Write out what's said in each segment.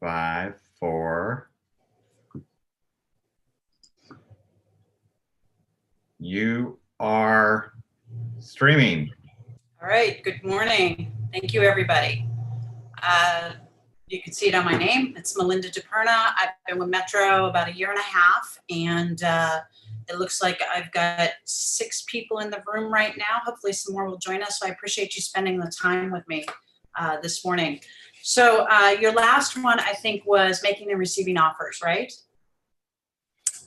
5, 4. You are streaming. All right, good morning. Thank you, everybody. You can see it on my name. It's Melinda DePerna. I've been with Metro about 1.5 years, and it looks like I've got 6 people in the room right now. Hopefully some more will join us, so I appreciate you spending the time with me this morning. So your last one, I think, was making and receiving offers, right?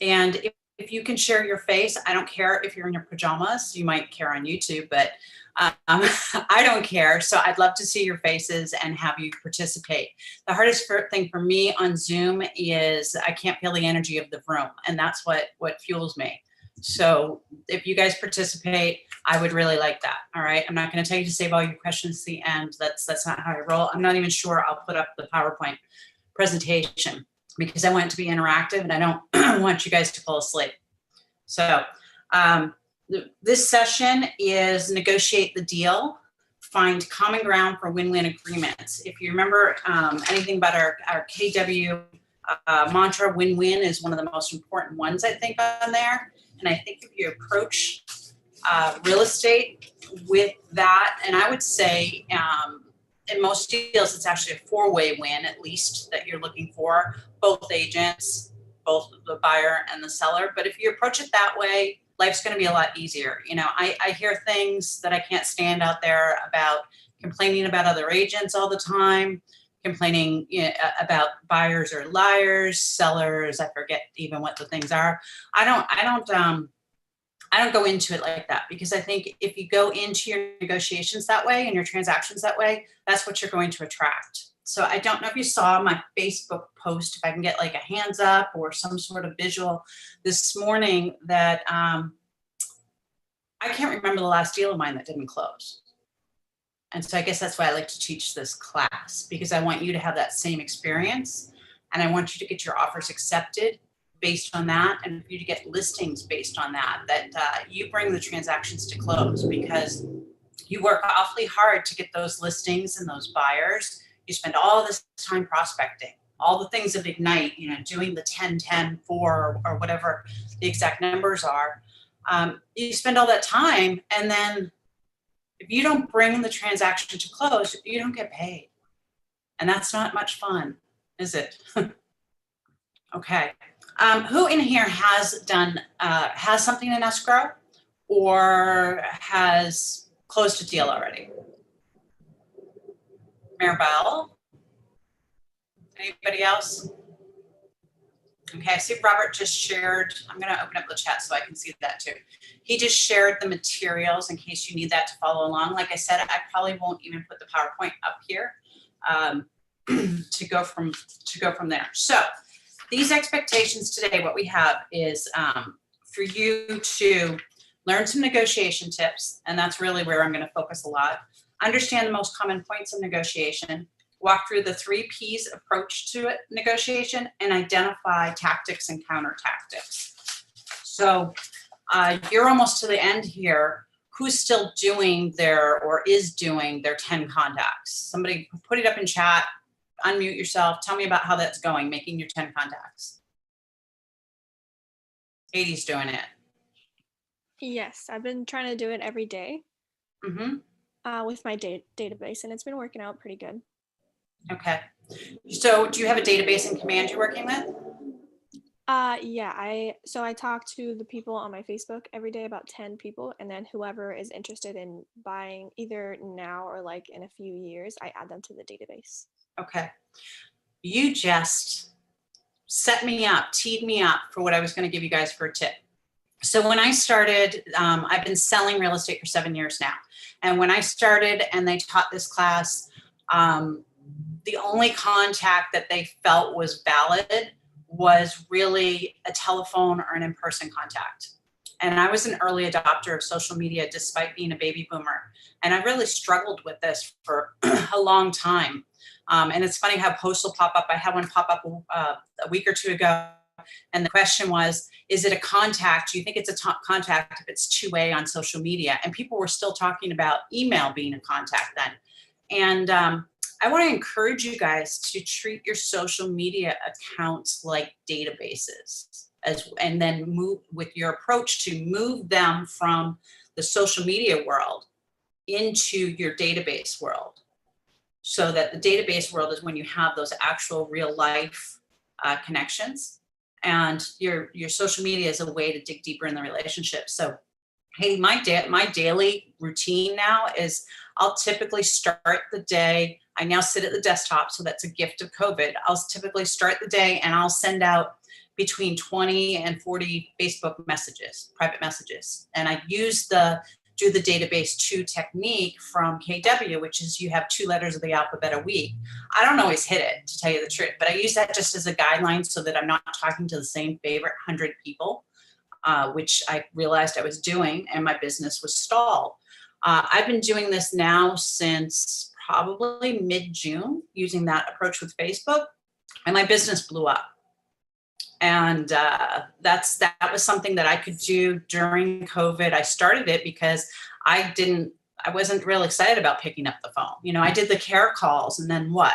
And if you can share your face, I don't care if you're in your pajamas. You might care on YouTube, but I don't care. So I'd love to see your faces and have you participate. The hardest thing for me on Zoom is I can't feel the energy of the room, and that's what fuels me. So if you guys participate, I would really like that. All right. I'm not going to tell you to save all your questions to the end. That's not how I roll. I'm not even sure I'll put up the PowerPoint presentation because I want it to be interactive and I don't want you guys to fall asleep. So this session is negotiate the deal, find common ground for win-win agreements. If you remember anything about our KW mantra, win-win is one of the most important ones, I think, on there. And I think if you approach real estate with that, and I would say in most deals, it's actually a 4-way win, at least, that you're looking for, both agents, both the buyer and the seller. But if you approach it that way, life's going to be a lot easier. You know, I hear things that I can't stand out there about complaining about other agents all the time, complaining about buyers are liars, sellers, I forget even what the things are. I don't go into it like that, because I think if you go into your negotiations that way and your transactions that way, that's what you're going to attract. So I don't know if you saw my Facebook post, if I can get like a hands up or some sort of visual this morning, that I can't remember the last deal of mine that didn't close. And so I guess that's why I like to teach this class, because I want you to have that same experience, and I want you to get your offers accepted based on that, and for you to get listings based on that, that you bring the transactions to close, because you work awfully hard to get those listings and those buyers. You spend all this time prospecting, all the things of Ignite, you know, doing the 10, 10, 4, or whatever the exact numbers are. You spend all that time, and then if you don't bring the transaction to close, you don't get paid. And that's not much fun, is it? Okay. Who in here has done, has something in escrow or has closed a deal already? Maribel? Anybody else? Okay, I see Robert just shared. I'm going to open up the chat so I can see that too. He just shared the materials in case you need that to follow along. Like I said, I probably won't even put the PowerPoint up here to go from there. So these expectations today, what we have is for you to learn some negotiation tips, and that's really where I'm going to focus a lot. Understand the most common points of negotiation, walk through the 3 P's approach to it, negotiation, and identify tactics and counter tactics. So you're almost to the end here. Who's still doing or is doing their 10 contacts? Somebody put it up in chat, unmute yourself. Tell me about how that's going, making your 10 contacts. Katie's doing it. Yes, I've been trying to do it every day with my database, and it's been working out pretty good. Okay. So do you have a database in command you're working with? Yeah, I talk to the people on my Facebook every day, about 10 people, and then whoever is interested in buying either now or like in a few years, I add them to the database. Okay. You just set me up, teed me up for what I was going to give you guys for a tip. So when I started, I've been selling real estate for 7 years now. And when I started and they taught this class, the only contact that they felt was valid was really a telephone or an in-person contact. And I was an early adopter of social media despite being a baby boomer. And I really struggled with this for a long time. And it's funny how posts will pop up. I had one pop up a week or 2 ago. And the question was, is it a contact? Do you think it's a contact if it's 2-way on social media? And people were still talking about email being a contact then. And I want to encourage you guys to treat your social media accounts like databases, and then move with your approach to move them from the social media world into your database world. So that the database world is when you have those actual real life connections, and your social media is a way to dig deeper in the relationship. So, hey, my daily routine now is I'll typically start the day. I now sit at the desktop, so that's a gift of COVID. I'll typically start the day and I'll send out between 20 and 40 Facebook messages, private messages. And I use do the database 2 technique from KW, which is you have 2 letters of the alphabet a week. I don't always hit it, to tell you the truth, but I use that just as a guideline so that I'm not talking to the same favorite 100 people, which I realized I was doing, and my business was stalled. I've been doing this now since probably mid-June, using that approach with Facebook, and my business blew up. And that was something that I could do during COVID. I started it because I wasn't real excited about picking up the phone. You know, I did the care calls, and then what?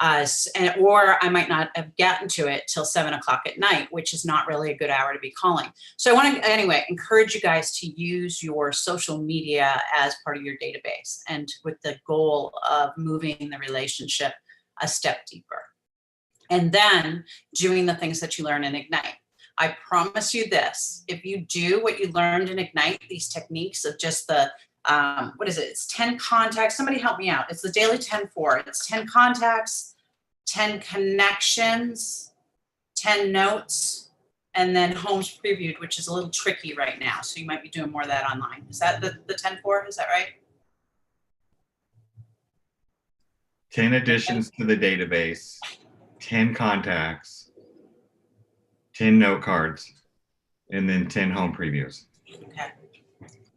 Or I might not have gotten to it till 7 o'clock at night, which is not really a good hour to be calling. So I want to, anyway, encourage you guys to use your social media as part of your database, and with the goal of moving the relationship a step deeper. And then doing the things that you learn in Ignite. I promise you this, if you do what you learned in Ignite, these techniques of just the, what is it? It's 10 contacts. Somebody help me out. It's the daily 10-4. It's 10 contacts, 10 connections, 10 notes, and then homes previewed, which is a little tricky right now. So you might be doing more of that online. Is that the 10-4? Is that right? 10 additions to the database, 10 contacts, 10 note cards, and then 10 home previews. Okay.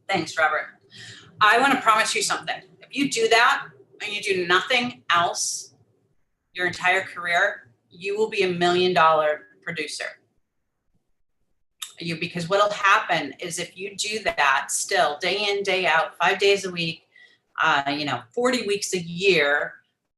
Thanks, Robert. I want to promise you something. If you do that and you do nothing else your entire career, you will be $1 million producer. Because what'll happen is if you do that still day in, day out, 5 days a week, 40 weeks a year,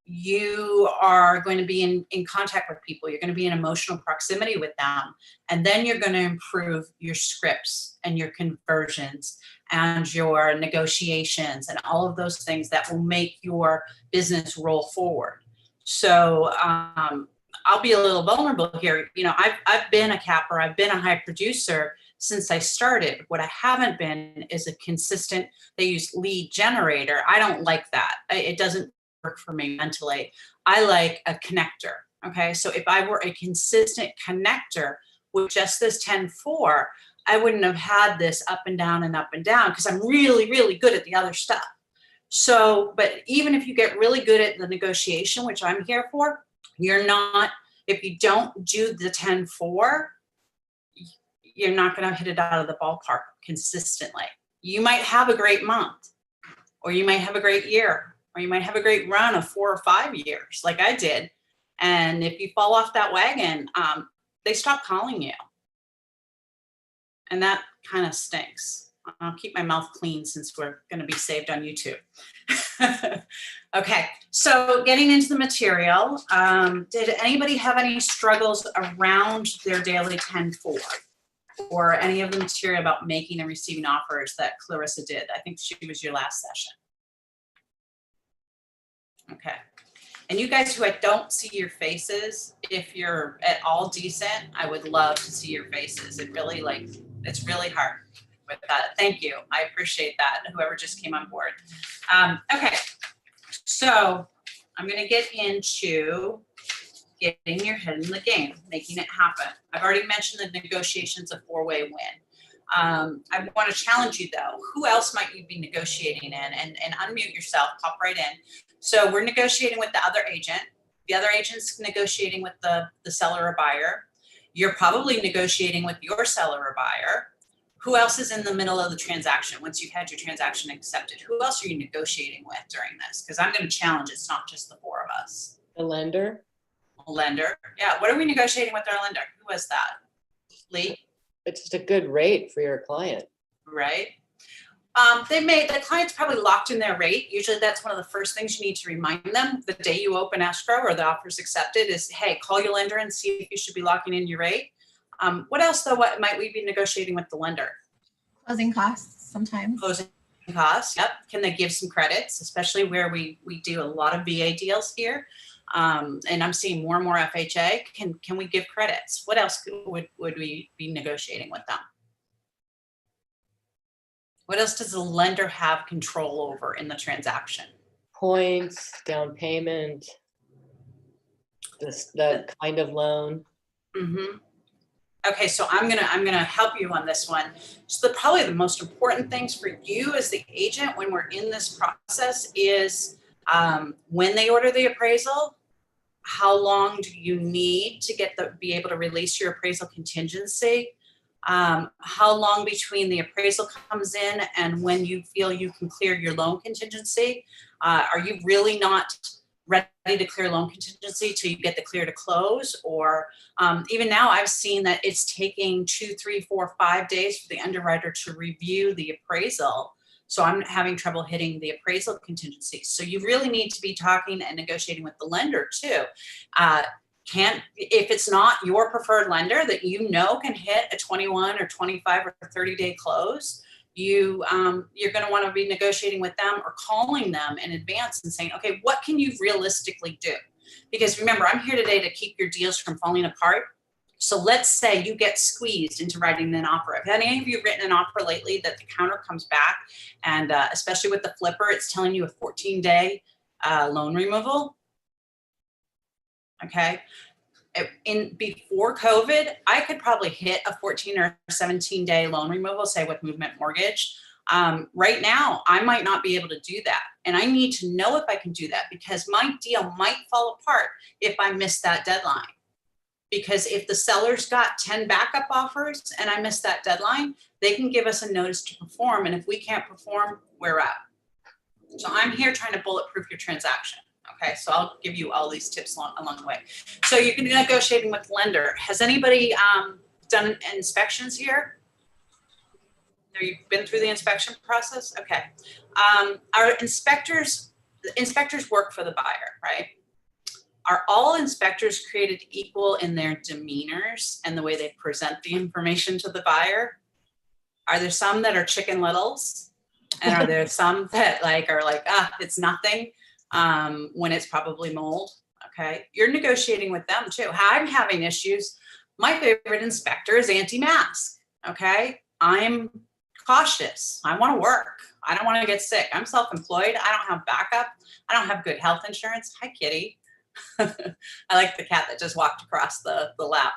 you are going to be in contact with people. You're going to be in emotional proximity with them. And then you're going to improve your scripts and your conversions and your negotiations and all of those things that will make your business roll forward. So I'll be a little vulnerable here. You know, I've been a capper. I've been a high producer since I started. What I haven't been is a consistent, they use lead generator. I don't like that. It doesn't work for me mentally. I like a connector. Okay. So if I were a consistent connector with just this 10-4, I wouldn't have had this up and down because I'm really, really good at the other stuff. So, but even if you get really good at the negotiation, which I'm here for, if you don't do the 10-4, you're not going to hit it out of the ballpark consistently. You might have a great month, or you might have a great year, or you might have a great run of 4 or 5 years like I did. And if you fall off that wagon, they stop calling you. And that kind of stinks. I'll keep my mouth clean since we're going to be saved on YouTube. Okay, so getting into the material, did anybody have any struggles around their daily 10-4? Or any of the material about making and receiving offers that Clarissa did? I think she was your last session. Okay. And you guys who I don't see your faces, if you're at all decent, I would love to see your faces. It's really hard with that. Thank you. I appreciate that. Whoever just came on board. Okay. So I'm going to get into getting your head in the game, making it happen. I've already mentioned the negotiation's a 4-way win. I want to challenge you though. Who else might you be negotiating in? And unmute yourself, pop right in. So we're negotiating with the other agent. The other agent's negotiating with the seller or buyer. You're probably negotiating with your seller or buyer. Who else is in the middle of the transaction once you've had your transaction accepted? Who else are you negotiating with during this? Because I'm going to challenge it's not just the 4 of us. The lender. Lender. Yeah. What are we negotiating with our lender? Who was that? Lee? It's just a good rate for your client. Right. The client's probably locked in their rate. Usually that's one of the first things you need to remind them the day you open escrow or the offer's accepted is, hey, call your lender and see if you should be locking in your rate. What else though, what might we be negotiating with the lender? Closing costs sometimes. Closing costs, yep. Can they give some credits, especially where we do a lot of VA deals here? And I'm seeing more and more FHA. Can we give credits? What else would we be negotiating with them? What else does the lender have control over in the transaction? Points, down payment, the kind of loan. Mm-hmm. Okay, so I'm gonna help you on this one. So probably the most important things for you as the agent when we're in this process is when they order the appraisal, how long do you need to be able to release your appraisal contingency? How long between the appraisal comes in and when you feel you can clear your loan contingency? Are you really not ready to clear loan contingency till you get the clear to close? Or even now I've seen that it's taking 2, 3, 4, 5 days for the underwriter to review the appraisal. So I'm having trouble hitting the appraisal contingency. So you really need to be talking and negotiating with the lender too. If it's not your preferred lender that you know can hit a 21 or 25 or 30-day close, you're going to want to be negotiating with them or calling them in advance and saying, okay, what can you realistically do? Because remember, I'm here today to keep your deals from falling apart. So let's say you get squeezed into writing an offer. Have any of you written an offer lately that the counter comes back and especially with the flipper, it's telling you a 14-day loan removal? Okay. Before COVID, I could probably hit a 14 or 17-day loan removal, say with Movement Mortgage. Right now, I might not be able to do that. And I need to know if I can do that because my deal might fall apart if I miss that deadline. Because if the seller's got 10 backup offers and I miss that deadline, they can give us a notice to perform. And if we can't perform, we're out. So I'm here trying to bulletproof your transaction. Okay, so I'll give you all these tips along the way. So you're going to be negotiating with lender. Has anybody done inspections here? Have you been through the inspection process? Okay. Our inspectors work for the buyer, right? Are all inspectors created equal in their demeanors and the way they present the information to the buyer? Are there some that are chicken littles? And are there some that are like, it's nothing? When it's probably mold. Okay. You're negotiating with them too. I'm having issues. My favorite inspector is anti-mask. Okay. I'm cautious. I want to work. I don't want to get sick. I'm self-employed. I don't have backup. I don't have good health insurance. Hi, kitty. I like the cat that just walked across the lap.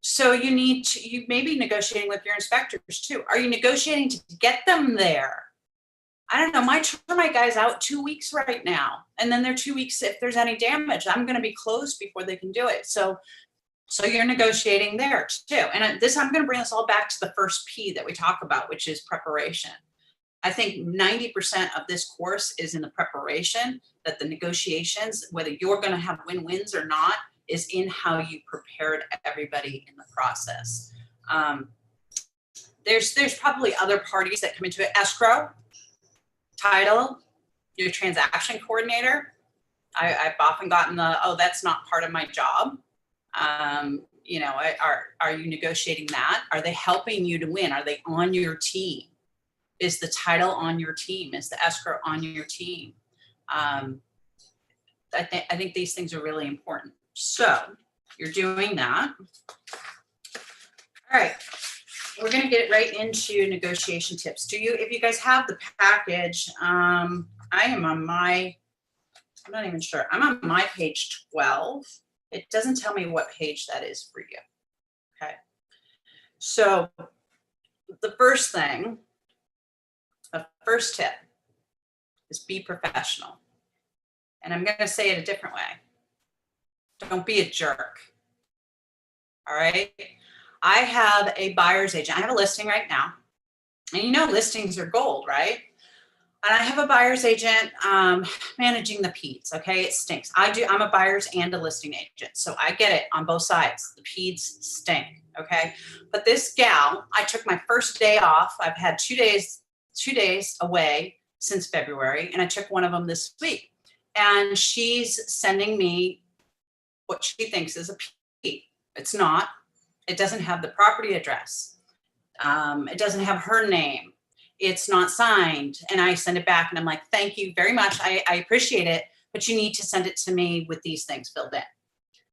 So you may be negotiating with your inspectors too. Are you negotiating to get them there? I don't know, my termite guy's out 2 weeks right now. And then they're 2 weeks, if there's any damage, I'm going to be closed before they can do it. So you're negotiating there too. And I'm going to bring us all back to the first P that we talk about, which is preparation. I think 90% of this course is in the preparation, that the negotiations, whether you're going to have win-wins or not, is in how you prepared everybody in the process. There's probably other parties that come into it. Escrow, title, your transaction coordinator. I've often gotten that's not part of my job. Are you negotiating that? Are they helping you to win? Are they on your team? Is the title on your team? Is the escrow on your team? I think these things are really important. So you're doing that. All right. We're going to get right into negotiation tips. If you guys have the package, I'm not even sure. I'm on my page 12. It doesn't tell me what page that is for you. Okay. So the first tip is be professional. And I'm going to say it a different way. Don't be a jerk. All right. I have a buyer's agent. I have a listing right now. And listings are gold, right? And I have a buyer's agent managing the PEDs. Okay, it stinks. I'm a buyer's and a listing agent, so I get it on both sides. The PEDs stink. Okay, but this gal, I took my first day off. I've had 2 days away since February, and I took one of them this week. And she's sending me what she thinks is a PED. It's not. It doesn't have the property address. It doesn't have her name. It's not signed. And I send it back and I'm like, thank you very much. I appreciate it, but you need to send it to me with these things filled in.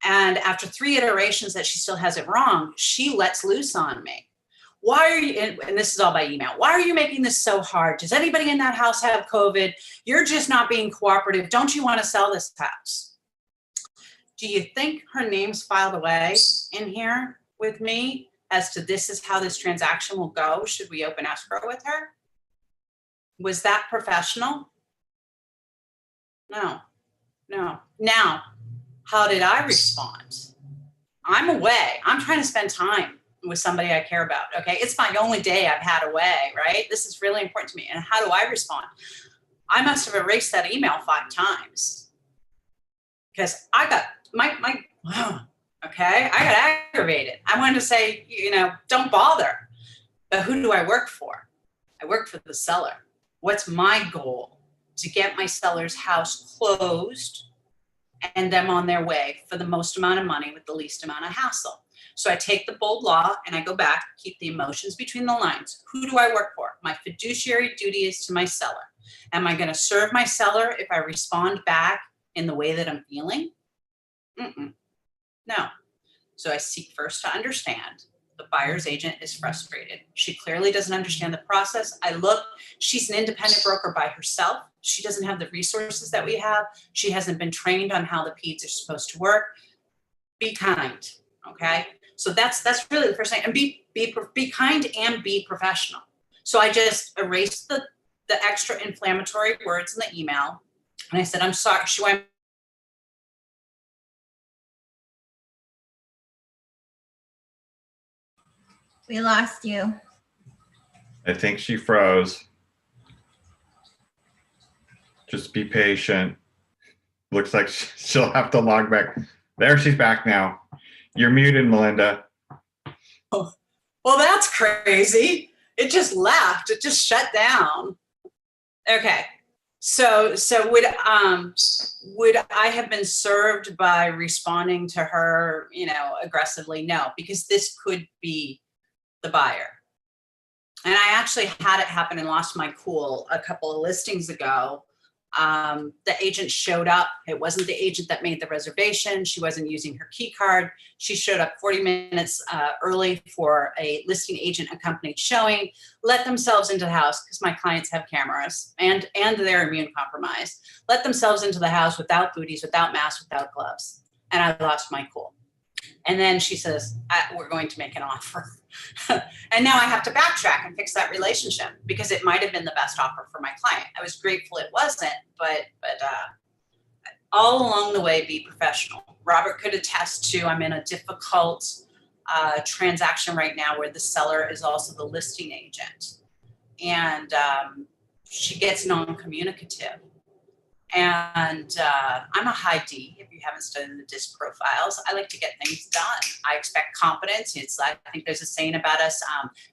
And after 3 iterations that she still has it wrong, she lets loose on me. Why are you, and this is all by email, why are you making this so hard? Does anybody in that house have COVID? You're just not being cooperative. Don't you want to sell this house? Do you think her name's filed away in here with me as to this is how this transaction will go? Should we open escrow with her? Was that professional? No. Now, how did I respond? I'm away. I'm trying to spend time with somebody I care about. Okay. It's my only day I've had away, right? This is really important to me. And how do I respond? I must have erased that email 5 times because I got okay. I got aggravated. I wanted to say, don't bother. But who do I work for? I work for the seller. What's my goal? To get my seller's house closed and them on their way for the most amount of money with the least amount of hassle. So I take the bold law and I go back, keep the emotions between the lines. Who do I work for? My fiduciary duty is to my seller. Am I going to serve my seller if I respond back in the way that I'm feeling? No. So I seek first to understand. The buyer's agent is frustrated. She clearly doesn't understand the process. She's an independent broker by herself. She doesn't have the resources that we have. She hasn't been trained on how the PEDs are supposed to work. Be kind, okay? So that's really the first thing. And be kind and be professional. So I just erased the extra inflammatory words in the email. And I said, I'm sorry. She went, We lost you. I think she froze. Just be patient. Looks like she'll have to log back. There, she's back now. You're muted, Melinda. well, that's crazy. It just left. It just shut down. Okay. So would I have been served by responding to her, aggressively? No, because this could be the buyer. And I actually had it happen and lost my cool a couple of listings ago. The agent showed up. It wasn't the agent that made the reservation. She wasn't using her key card. She showed up 40 minutes early for a listing agent accompanied showing, let themselves into the house because my clients have cameras and they're immune compromised, let themselves into the house without booties, without masks, without gloves. And I lost my cool. And then she says, we're going to make an offer. And now I have to backtrack and fix that relationship because it might have been the best offer for my client. I was grateful it wasn't, but all along the way, be professional. Robert could attest to, I'm in a difficult transaction right now where the seller is also the listing agent. And she gets non-communicative. And I'm a high D. If you haven't studied the DISC profiles, I like to get things done. I expect competence. I think there's a saying about us,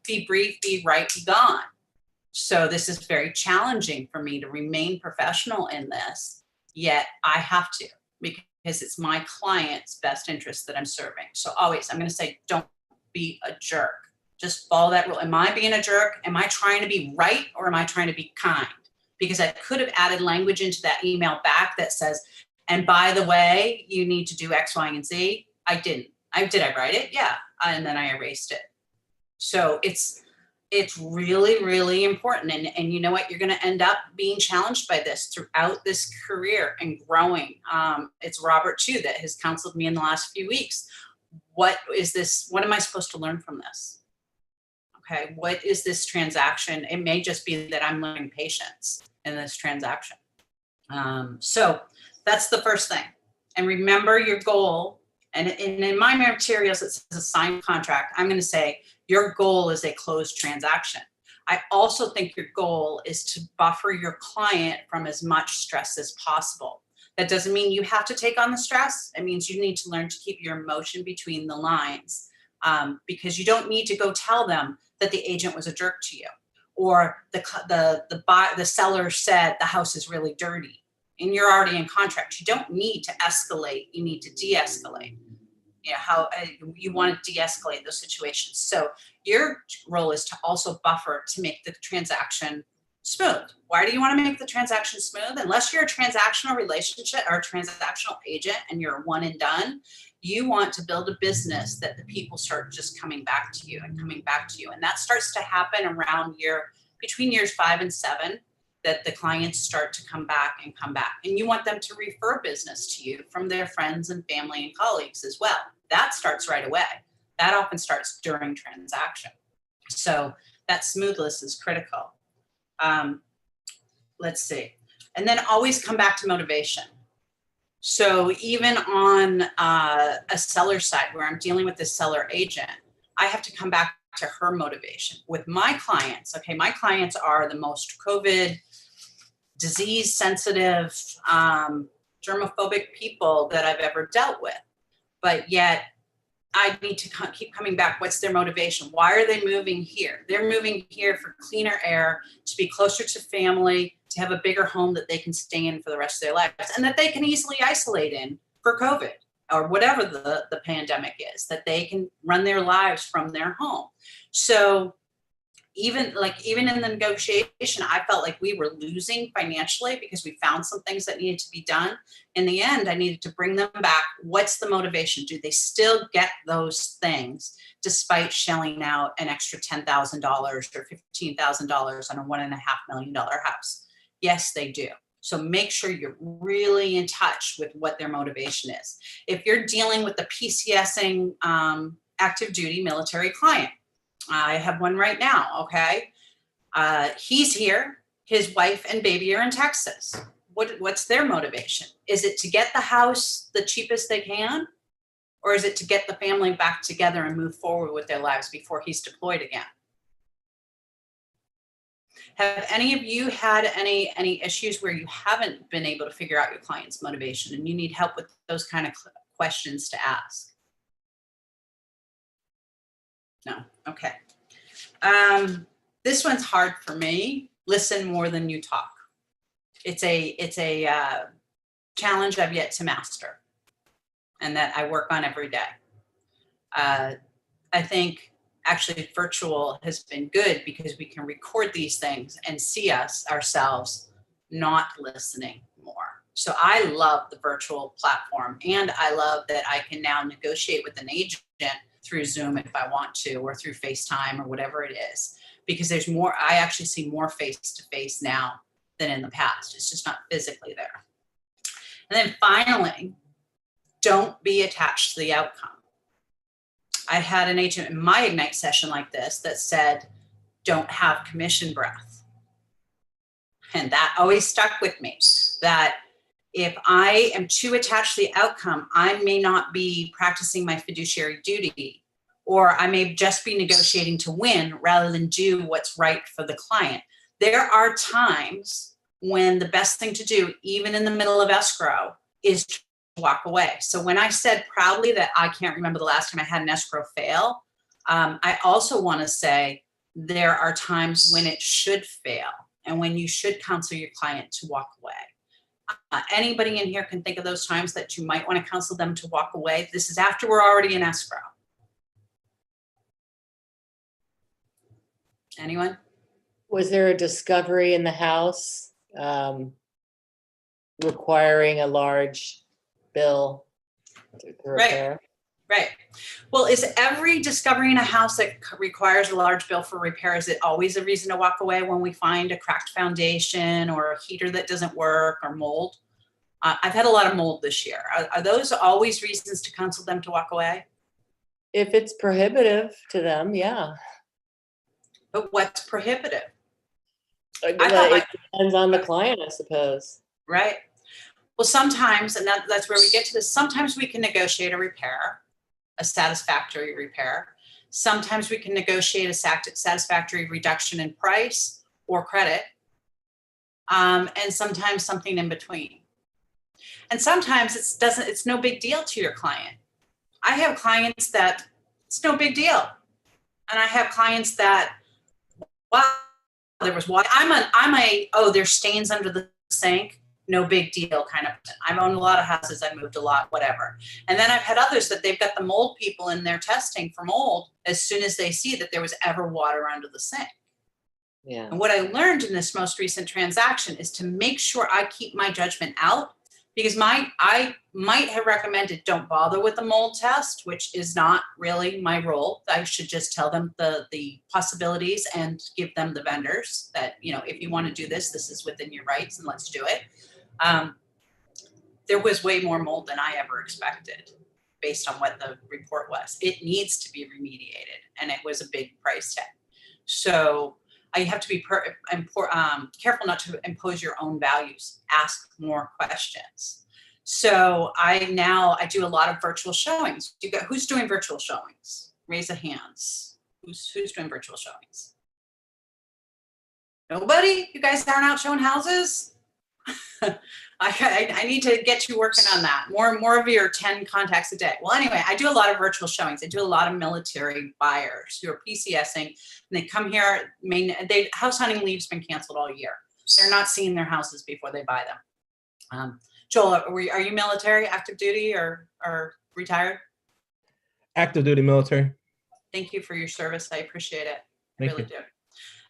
be brief, be right, be gone. So this is very challenging for me to remain professional in this, yet I have to because it's my client's best interest that I'm serving. So always, I'm going to say, don't be a jerk. Just follow that rule. Am I being a jerk? Am I trying to be right or am I trying to be kind? Because I could have added language into that email back that says, and by the way, you need to do X, Y, and Z. I didn't. Did I write it? Yeah. And then I erased it. So it's really, really important. And you know what? You're going to end up being challenged by this throughout this career and growing. It's Robert, too, that has counseled me in the last few weeks. What is this? What am I supposed to learn from this? Okay. What is this transaction? It may just be that I'm learning patience in this transaction. So that's the first thing. And remember your goal. And in my materials, it says a signed contract. I'm going to say your goal is a closed transaction. I also think your goal is to buffer your client from as much stress as possible. That doesn't mean you have to take on the stress. It means you need to learn to keep your emotion between the lines, because you don't need to go tell them that the agent was a jerk to you, or the seller said the house is really dirty, and you're already in contract. You don't need to escalate. You need to de-escalate. You want to de-escalate those situations. So your role is to also buffer to make the transaction smooth. Why do you want to make the transaction smooth? Unless you're a transactional relationship or a transactional agent and you're a one and done, you want to build a business that the people start just coming back to you and coming back to you. And that starts to happen around between years 5 and 7, that the clients start to come back and come back. And you want them to refer business to you from their friends and family and colleagues as well. That starts right away. That often starts during transaction. So that smoothness is critical. Let's see. And then always come back to motivation. So even on a seller side where I'm dealing with the seller agent, I have to come back to her motivation. With my clients, okay, my clients are the most COVID disease sensitive, germophobic people that I've ever dealt with. But yet I need to keep coming back. What's their motivation? Why are they moving here? They're moving here for cleaner air, to be closer to family, to have a bigger home that they can stay in for the rest of their lives, and that they can easily isolate in for COVID or whatever the pandemic is, that they can run their lives from their home. So even in the negotiation, I felt like we were losing financially because we found some things that needed to be done. In the end, I needed to bring them back. What's the motivation? Do they still get those things despite shelling out an extra $10,000 or $15,000 on a $1.5 million house? Yes, they do. So make sure you're really in touch with what their motivation is. If you're dealing with the PCSing active duty military client, I have one right now, okay? He's here, his wife and baby are in Texas. What's their motivation? Is it to get the house the cheapest they can? Or is it to get the family back together and move forward with their lives before he's deployed again? Have any of you had any issues where you haven't been able to figure out your client's motivation and you need help with those kind of questions to ask? No, okay. This one's hard for me. Listen more than you talk. It's a challenge I've yet to master and that I work on every day. I think actually virtual has been good because we can record these things and see ourselves not listening more. So I love the virtual platform, and I love that I can now negotiate with an agent through Zoom if I want to, or through FaceTime or whatever it is, because there's more, I actually see more face-to-face now than in the past. It's just not physically there. And then finally, don't be attached to the outcome. I had an agent in my Ignite session like this that said, don't have commission breath. And that always stuck with me, that if I am too attached to the outcome, I may not be practicing my fiduciary duty, or I may just be negotiating to win rather than do what's right for the client. There are times when the best thing to do, even in the middle of escrow, is to walk away. So when I said proudly that I can't remember the last time I had an escrow fail, I also want to say there are times when it should fail and when you should counsel your client to walk away. Anybody in here can think of those times that you might want to counsel them to walk away. This is after we're already in escrow. Anyone? Was there a discovery in the house requiring a large bill to repair? Right. Well, is every discovery in a house that requires a large bill for repair, is it always a reason to walk away when we find a cracked foundation or a heater that doesn't work or mold? I've had a lot of mold this year. Are those always reasons to counsel them to walk away? If it's prohibitive to them, yeah. But what's prohibitive? It depends on the client, I suppose. Right. Well, sometimes, and that's where we get to this, sometimes we can negotiate a repair, a satisfactory repair. Sometimes we can negotiate a satisfactory reduction in price or credit. And sometimes something in between. And sometimes it's no big deal to your client. I have clients that it's no big deal. And I have clients that, wow, there was water. There's stains under the sink. No big deal kind of. I've owned a lot of houses. I moved a lot, whatever. And then I've had others that they've got the mold people in there testing for mold as soon as they see that there was ever water under the sink. Yeah. And what I learned in this most recent transaction is to make sure I keep my judgment out, because I might have recommended don't bother with the mold test, which is not really my role. I should just tell them the possibilities and give them the vendors that, if you want to do this, this is within your rights and let's do it. There was way more mold than I ever expected based on what the report was. It needs to be remediated, and it was a big price tag. So you have to be careful not to impose your own values. Ask more questions. So I do a lot of virtual showings. Who's doing virtual showings? Raise the hands. Who's doing virtual showings? Nobody? You guys aren't out showing houses? I need to get you working on that. More of your 10 contacts a day. Well, anyway, I do a lot of virtual showings. I do a lot of military buyers who are PCSing, and they come here. House hunting leave's been canceled all year. They're not seeing their houses before they buy them. Joel, are you military, active duty, or retired? Active duty military. Thank you for your service. I appreciate it. I Thank really you. do.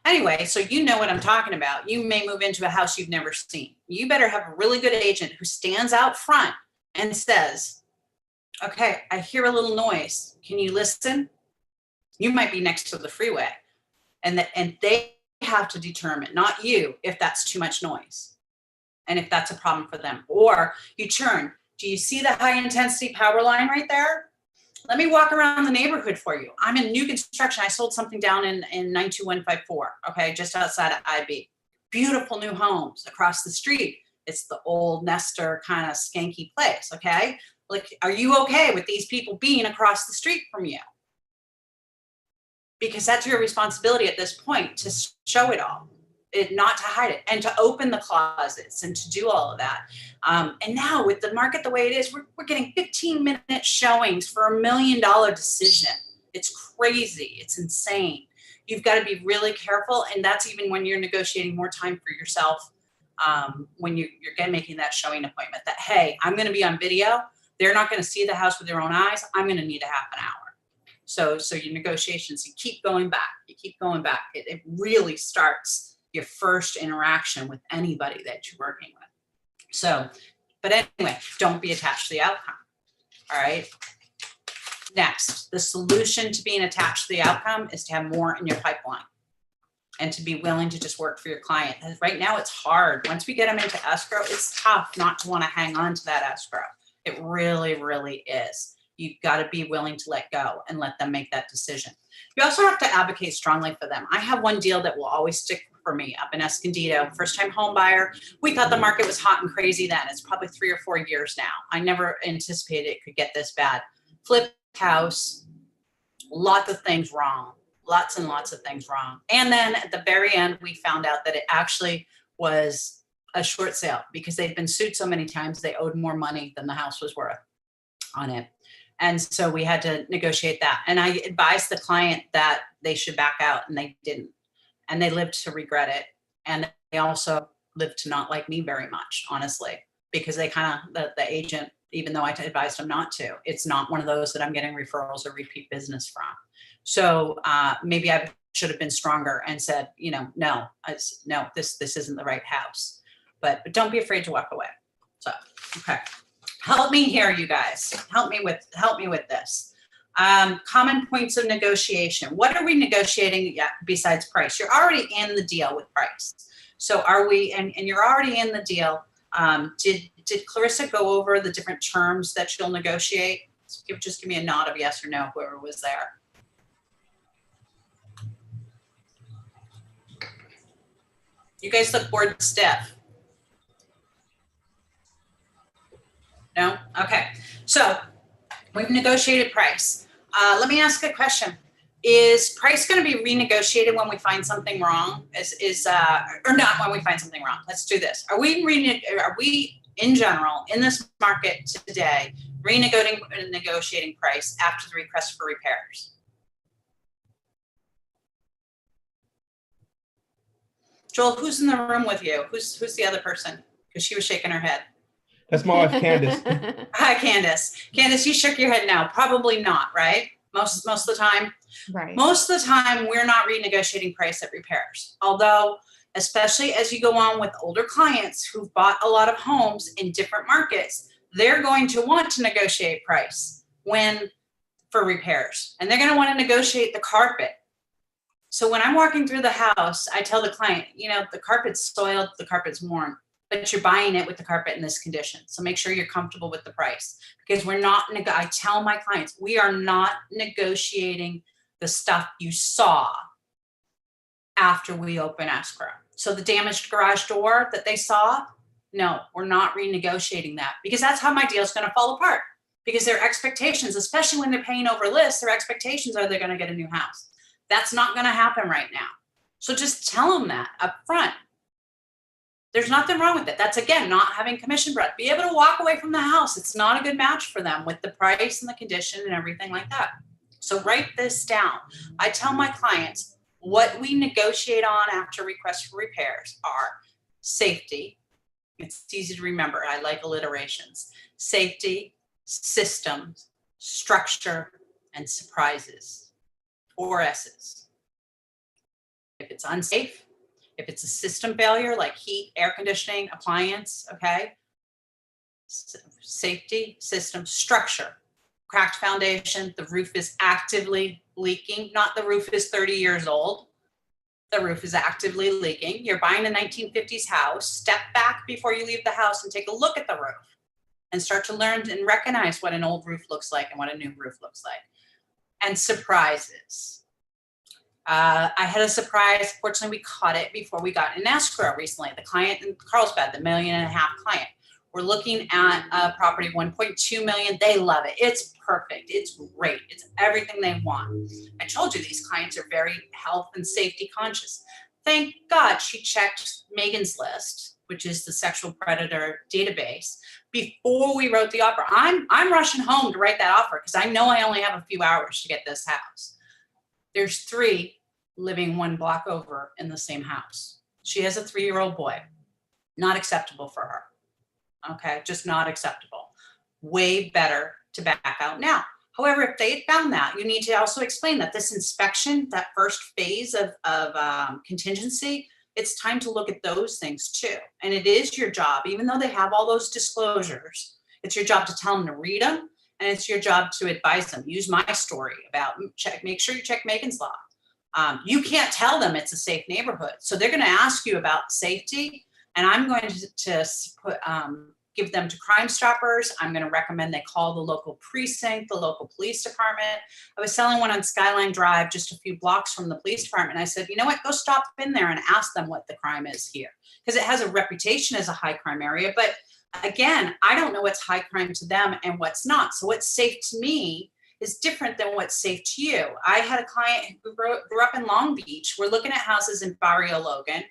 Anyway, so you know what I'm talking about. You may move into a house you've never seen. You better have a really good agent who stands out front and says, okay, I hear a little noise. Can you listen? You might be next to the freeway. And they have to determine, not you, if that's too much noise and if that's a problem for them. Or you turn, do you see the high intensity power line right there? Let me walk around the neighborhood for you. I'm in new construction. I sold something down in 92154, okay, just outside of IB. Beautiful new homes across the street. It's the old Nestor kind of skanky place, okay? Like, are you okay with these people being across the street from you? Because that's your responsibility at this point, to show it all. Not to hide it, and to open the closets and to do all of that. And now with the market the way it is, we're getting 15-minute showings for $1 million decision. It's crazy. It's insane. You've got to be really careful. And that's even when you're negotiating more time for yourself, when you're making that showing appointment, that, hey, I'm going to be on video. They're not going to see the house with their own eyes. I'm going to need a half an hour. So your negotiations, you keep going back. You keep going back. It really starts your first interaction with anybody that you're working with. So, but anyway, don't be attached to the outcome. All right. Next, the solution to being attached to the outcome is to have more in your pipeline and to be willing to just work for your client. And right now it's hard. Once we get them into escrow, it's tough not to want to hang on to that escrow. It really, really is. You've got to be willing to let go and let them make that decision. You also have to advocate strongly for them. I have one deal that will always stick for me up in Escondido, first-time home buyer. We thought the market was hot and crazy then. It's probably 3 or 4 years now. I never anticipated it could get this bad. Flipped house, lots of things wrong, lots and lots of things wrong. And then at the very end, we found out that it actually was a short sale because they'd been sued so many times they owed more money than the house was worth on it. And so we had to negotiate that. And I advised the client that they should back out, and they didn't. And they lived to regret it. And they also lived to not like me very much, honestly, because they the agent, even though I advised them not to, it's not one of those that I'm getting referrals or repeat business from. So maybe I should have been stronger and said, no, this isn't the right house. But don't be afraid to walk away. So, okay. Help me here, you guys. Help me with this. Common points of negotiation. What are we negotiating besides price? You're already in the deal with price. So are we, and you're already in the deal. Did Clarissa go over the different terms that you'll negotiate? Just give me a nod of yes or no, whoever was there. You guys look bored and stiff. No? Okay. So we've negotiated price. Let me ask a question. Is price going to be renegotiated when we find something wrong? Or not when we find something wrong? Let's do this. Are we in general in this market today renegotiating price after the request for repairs? Joel, who's in the room with you? Who's the other person? Because she was shaking her head. That's my wife, Candace. Hi, Candace. Candace, you shook your head now. Probably not, right? Most of the time. Right. Most of the time, we're not renegotiating price at repairs. Although, especially as you go on with older clients who've bought a lot of homes in different markets, they're going to want to negotiate price for repairs. And they're going to want to negotiate the carpet. So when I'm walking through the house, I tell the client, the carpet's soiled, the carpet's worn, but you're buying it with the carpet in this condition. So make sure you're comfortable with the price, because I tell my clients, we are not negotiating the stuff you saw after we open escrow. So the damaged garage door that they saw, no, we're not renegotiating that, because that's how my deal is going to fall apart, because their expectations, especially when they're paying over list, their expectations are they're going to get a new house. That's not going to happen right now. So just tell them that up front. There's nothing wrong with it. That's, again, not having commission breath. Be able to walk away from the house. It's not a good match for them with the price and the condition and everything like that. So write this down. I tell my clients what we negotiate on after requests for repairs are safety. It's easy to remember. I like alliterations. Safety, systems, structure, and surprises. 4 S's. If it's unsafe, if it's a system failure like heat, air conditioning, appliance, okay? Safety, system, structure. Cracked foundation, the roof is actively leaking, not the roof is 30 years old. The roof is actively leaking. You're buying a 1950s house, step back before you leave the house and take a look at the roof and start to learn and recognize what an old roof looks like and what a new roof looks like. And surprises. I had a surprise. Fortunately, we caught it before we got in escrow recently. The client in Carlsbad, the $1.5 million client, we're looking at a property, 1.2 million. They love it. It's perfect. It's great. It's everything they want. I told you these clients are very health and safety conscious. Thank God she checked Megan's List, which is the sexual predator database, before we wrote the offer. I'm rushing home to write that offer because I know I only have a few hours to get this house. There's 3 living 1 block over in the same house. She has a 3-year-old boy. Not acceptable for her. Okay, just not acceptable. Way better to back out now. However, if they had found that, you need to also explain that this inspection, that first phase of contingency, it's time to look at those things too. And it is your job, even though they have all those disclosures, it's your job to tell them to read them, and it's your job to advise them. Use my story about make sure you check Megan's Law. You can't tell them it's a safe neighborhood. So they're going to ask you about safety, and I'm going to put, give them to Crime Stoppers. I'm going to recommend they call the local precinct, the local police department. I was selling one on Skyline Drive, just a few blocks from the police department. I said, you know what, go stop in there and ask them what the crime is here. Because it has a reputation as a high crime area. But again, I don't know what's high crime to them and what's not. So what's safe to me is different than what's safe to you. I had a client who grew up in Long Beach. We're looking at houses in Barrio Logan.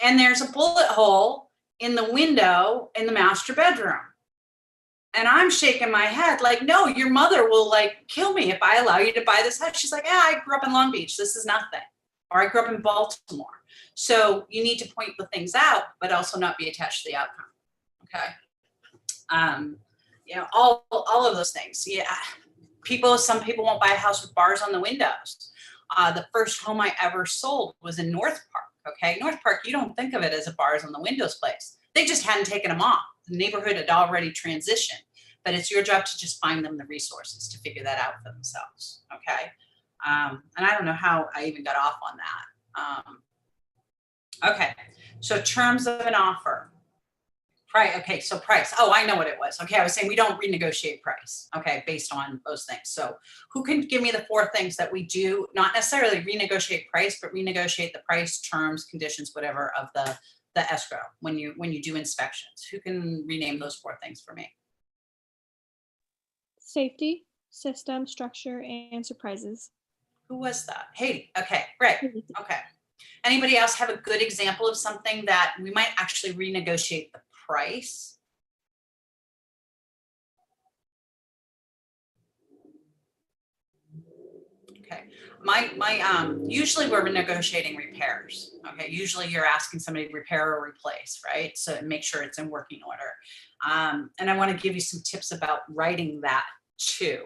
And there's a bullet hole in the window in the master bedroom. And I'm shaking my head like, no, your mother will like kill me if I allow you to buy this house. She's like, yeah, I grew up in Long Beach. This is nothing. Or I grew up in Baltimore. So you need to point the things out, but also not be attached to the outcome. Okay. You know, all of those things. Yeah. Some people won't buy a house with bars on the windows. The first home I ever sold was in North Park. Okay, North Park, you don't think of it as a bars on the windows place. They just hadn't taken them off. The neighborhood had already transitioned, but it's your job to just find them the resources to figure that out for themselves. Okay, and I don't know how I even got off on that. Okay, so terms of an offer. Right. Okay. So price. Oh, I know what it was. Okay. I was saying we don't renegotiate price. Okay. Based on those things. So who can give me the 4 things that we do, not necessarily renegotiate price, but renegotiate the price, terms, conditions, whatever of the escrow when you do inspections? Who can rename those 4 things for me? Safety, system, structure, and surprises. Who was that? Hey, okay, great. Okay. Anybody else have a good example of something that we might actually renegotiate the price? Okay, usually we're negotiating repairs. Okay, usually you're asking somebody to repair or replace, right? So make sure it's in working order. And I want to give you some tips about writing that too,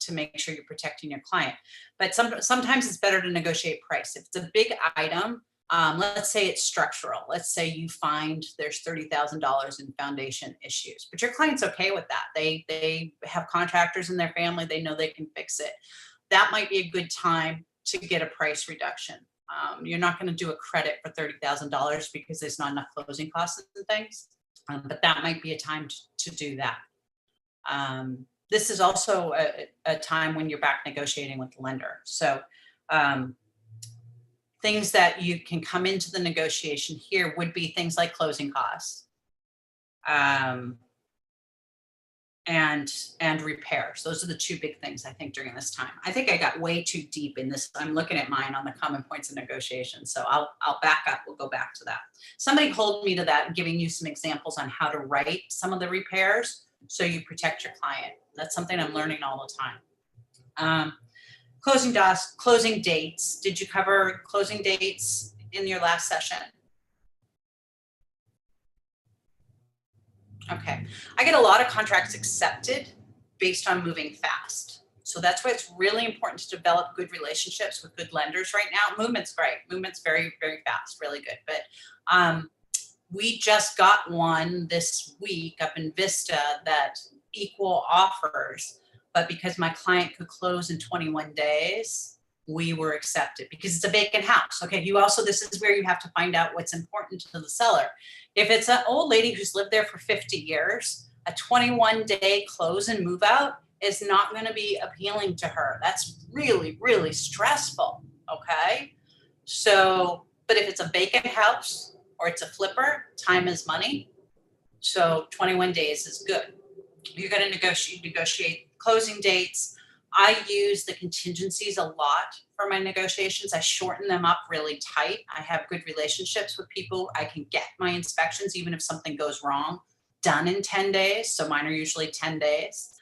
to make sure you're protecting your client. But sometimes it's better to negotiate price. If it's a big item, let's say it's structural. Let's say you find there's $30,000 in foundation issues, but your client's okay with that. They have contractors in their family. They know they can fix it. That might be a good time to get a price reduction. You're not going to do a credit for $30,000 because there's not enough closing costs and things, but that might be a time to do that. This is also a time when you're back negotiating with the lender. So things that you can come into the negotiation here would be things like closing costs and repairs. Those are the two big things I think during this time. I think I got way too deep in this. I'm looking at mine on the common points of negotiation. So I'll back up. We'll go back to that. Somebody hold me to that, giving you some examples on how to write some of the repairs so you protect your client. That's something I'm learning all the time. Closing dates. Did you cover closing dates in your last session? Okay, I get a lot of contracts accepted based on moving fast. So that's why it's really important to develop good relationships with good lenders right now. Movement's great. Movement's very, very fast, really good. But we just got one this week up in Vista that equal offers, but because my client could close in 21 days, we were accepted because it's a vacant house. Okay, this is where you have to find out what's important to the seller. If it's an old lady who's lived there for 50 years, a 21-day close and move out is not going to be appealing to her. That's really, really stressful. Okay, so, but if it's a vacant house or it's a flipper, time is money. So 21 days is good. You're going to negotiate closing dates. I use the contingencies a lot for my negotiations. I shorten them up really tight. I have good relationships with people. I can get my inspections, even if something goes wrong, done in 10 days. So mine are usually 10 days.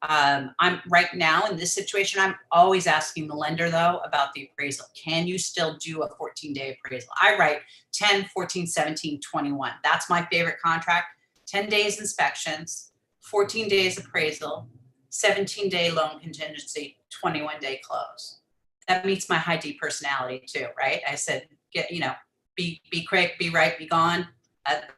I'm right now in this situation, I'm always asking the lender though about the appraisal. Can you still do a 14-day appraisal? I write 10, 14, 17, 21. That's my favorite contract. 10 days inspections, 14 days appraisal, 17-day loan contingency, 21-day close. That meets my high D personality too, right? I said, be quick, be right, be gone.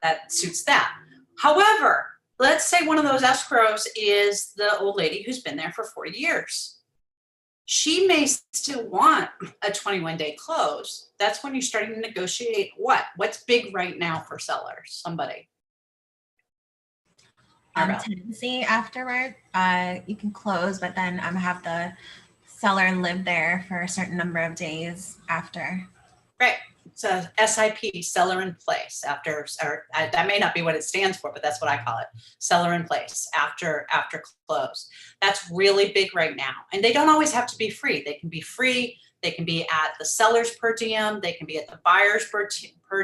That suits that. However, let's say one of those escrows is the old lady who's been there for 40 years. She may still want a 21-day close. That's when you're starting to negotiate what's big right now for sellers, somebody. Tenancy afterward. You can close, but then have the seller live there for a certain number of days after. Right. It's a SIP, seller in place after, or that may not be what it stands for, but that's what I call it. Seller in place after close. That's really big right now. And they don't always have to be free. They can be free. They can be at the seller's per diem. They can be at the buyer's per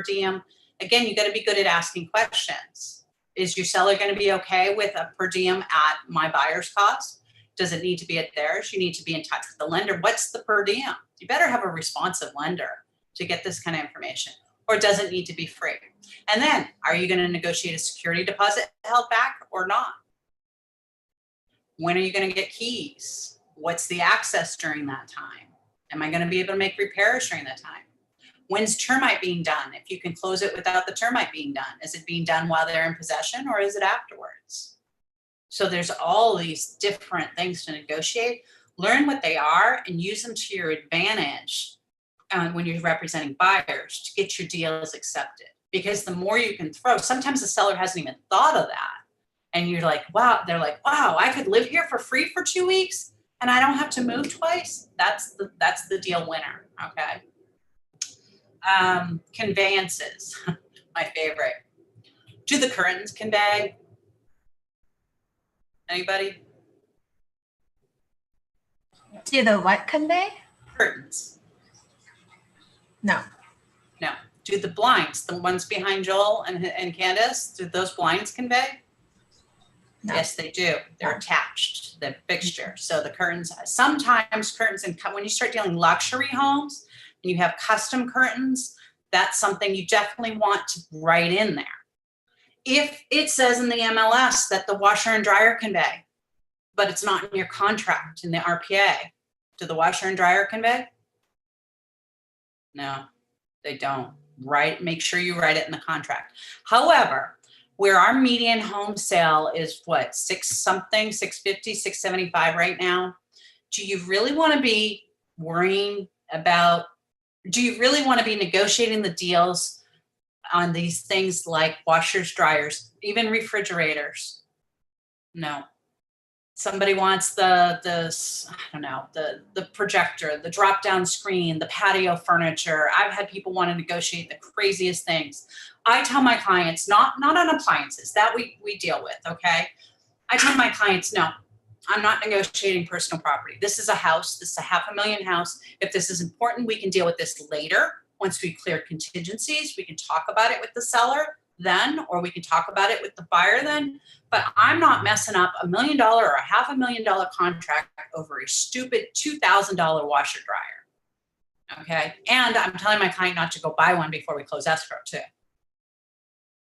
diem. Again, you got to be good at asking questions. Is your seller going to be okay with a per diem at my buyer's cost? Does it need to be at theirs? You need to be in touch with the lender. What's the per diem? You better have a responsive lender to get this kind of information, or does it need to be free? And then, are you going to negotiate a security deposit held back or not? When are you going to get keys? What's the access during that time? Am I going to be able to make repairs during that time? When's termite being done? If you can close it without the termite being done, is it being done while they're in possession or is it afterwards? So there's all these different things to negotiate. Learn what they are and use them to your advantage when you're representing buyers to get your deals accepted. Because the more you can throw, sometimes the seller hasn't even thought of that. And you're like, wow, they're like, wow, I could live here for free for 2 weeks and I don't have to move twice. That's the deal winner, okay? Conveyances, my favorite. Do the curtains convey? Anybody? Do the what convey? Curtains. No. No. Do the blinds, the ones behind Joel and Candace, do those blinds convey? No. Yes, they do. They're attached to the fixture. So the curtains, sometimes curtains, and when you start dealing luxury homes and you have custom curtains, that's something you definitely want to write in there. If it says in the MLS that the washer and dryer convey, but it's not in your contract in the RPA, do the washer and dryer convey? No, they don't. Make sure you write it in the contract. However, where our median home sale is what, 650, 675 right now, do you really want to be worrying about, do you really want to be negotiating the deals on these things like washers, dryers, even refrigerators? No. Somebody wants the I don't know, the projector, the drop down screen, the patio furniture. I've had people want to negotiate the craziest things. I tell my clients, not on appliances, that we deal with, okay? I tell my clients, no, I'm not negotiating personal property. This is a house, this is a $500,000 house. If this is important, we can deal with this later. Once we clear contingencies, we can talk about it with the seller then, or we can talk about it with the buyer then. But I'm not messing up $1 million or a $500,000 contract over a stupid $2,000 washer dryer. Okay. And I'm telling my client not to go buy one before we close escrow too,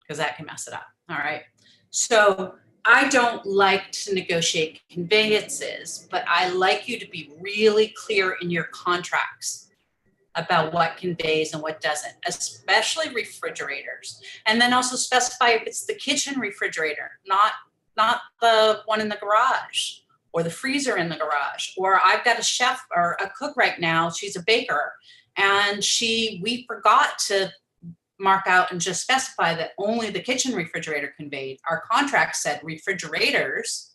because that can mess it up. All right. So I don't like to negotiate conveyances, but I like you to be really clear in your contracts about what conveys and what doesn't, especially refrigerators. And then also specify if it's the kitchen refrigerator, not the one in the garage or the freezer in the garage. Or I've got a chef or a cook right now, she's a baker, and we forgot to mark out and just specify that only the kitchen refrigerator conveyed. Our contract said refrigerators.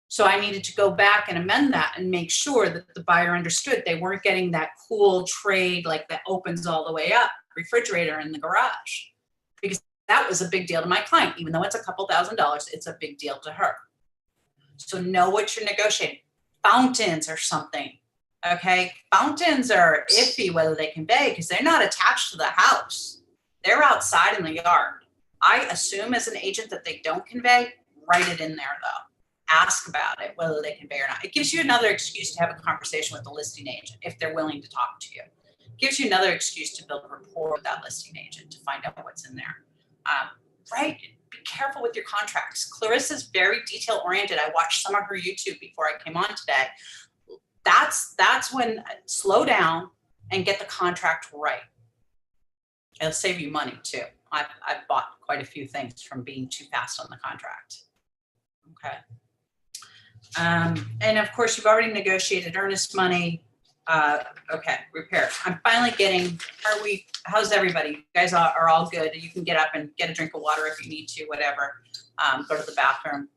So I needed to go back and amend that and make sure that the buyer understood they weren't getting that cool trade like that opens all the way up refrigerator in the garage, because that was a big deal to my client. Even though it's a couple $1,000s, it's a big deal to her. So know what you're negotiating. Fountains or something. Okay. Fountains are iffy whether they convey because they're not attached to the house. They're outside in the yard. I assume as an agent that they don't convey. Write it in there though. Ask about it, whether they convey or not. It gives you another excuse to have a conversation with the listing agent if they're willing to talk to you. It gives you another excuse to build rapport with that listing agent to find out what's in there. Right? Be careful with your contracts. Clarissa's very detail oriented. I watched some of her YouTube before I came on today. That's when slow down and get the contract right. It'll save you money too. I've bought quite a few things from being too fast on the contract. Okay. And of course, you've already negotiated earnest money. Okay, repairs. I'm finally getting, how's everybody? You guys are all good. You can get up and get a drink of water if you need to, whatever. Go to the bathroom.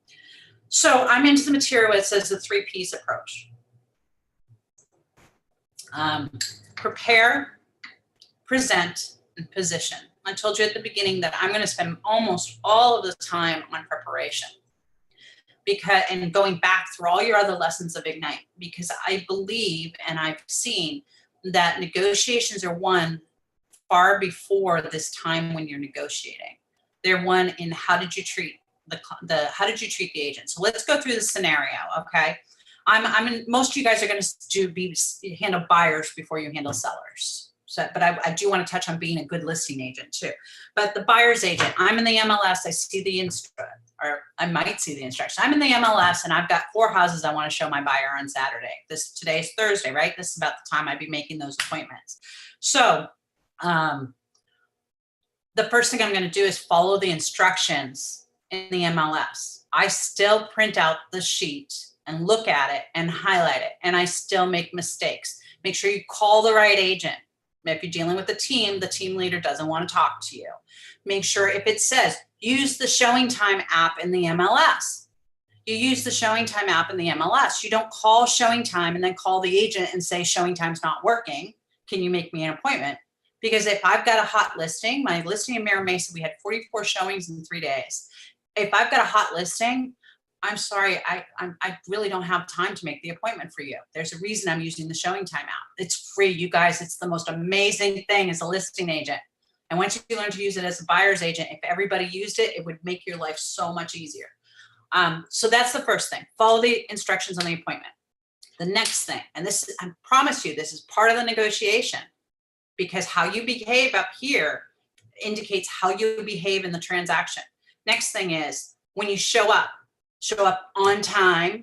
So I'm into the material. It says the 3 Ps approach. Prepare, present, and position. I told you at the beginning that I'm going to spend almost all of the time on preparation. And going back through all your other lessons of Ignite, because I believe and I've seen that negotiations are won far before this time when you're negotiating. They're won in how did you treat how did you treat the agent? So let's go through the scenario, okay? Most of you guys are going to handle buyers before you handle sellers. So, but I do want to touch on being a good listing agent too. But the buyer's agent, I'm in the MLS, I see the or I might see the instruction. I'm in the MLS and I've got 4 houses I want to show my buyer on Saturday. Today's Thursday, right? This is about the time I'd be making those appointments. So the first thing I'm going to do is follow the instructions in the MLS. I still print out the sheet and look at it and highlight it. And I still make mistakes. Make sure you call the right agent. If you're dealing with a team, the team leader doesn't want to talk to you. Make sure if it says, use the Showing Time app in the MLS. You use the Showing Time app in the MLS. You don't call Showing Time and then call the agent and say, Showing Time's not working. Can you make me an appointment? Because if I've got a hot listing, my listing in Mira Mesa, we had 44 showings in 3 days. If I've got a hot listing, I'm sorry, I really don't have time to make the appointment for you. There's a reason I'm using the showing time app. It's free, you guys. It's the most amazing thing as a listing agent. And once you learn to use it as a buyer's agent, if everybody used it, it would make your life so much easier. So that's the first thing. Follow the instructions on the appointment. The next thing, and this, I promise you, this is part of the negotiation, because how you behave up here indicates how you behave in the transaction. Next thing is, when you show up on time.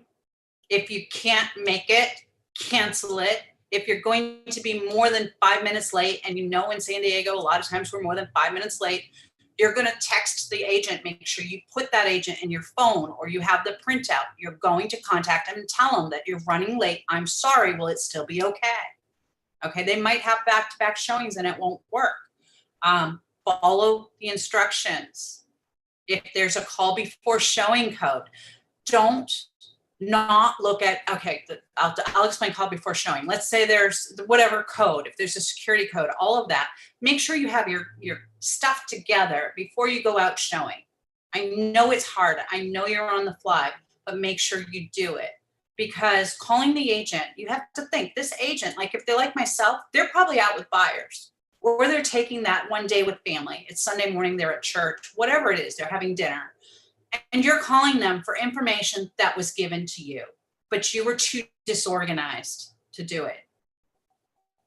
If you can't make it, cancel it. If you're going to be more than 5 minutes late, and you know in San Diego, a lot of times we're more than 5 minutes late, you're going to text the agent. Make sure you put that agent in your phone, or you have the printout. You're going to contact them and tell them that you're running late. I'm sorry, will it still be okay? Okay, they might have back-to-back showings and it won't work. Follow the instructions. If there's a call before showing code, don't not look at, okay, I'll explain call before showing. Let's say there's whatever code, if there's a security code, all of that, make sure you have your stuff together before you go out showing. I know it's hard. I know you're on the fly, but make sure you do it. Because calling the agent, you have to think, this agent, like if they're like myself, they're probably out with buyers, or they're taking that one day with family. It's Sunday morning, they're at church, whatever it is, they're having dinner. And you're calling them for information that was given to you, but you were too disorganized to do it.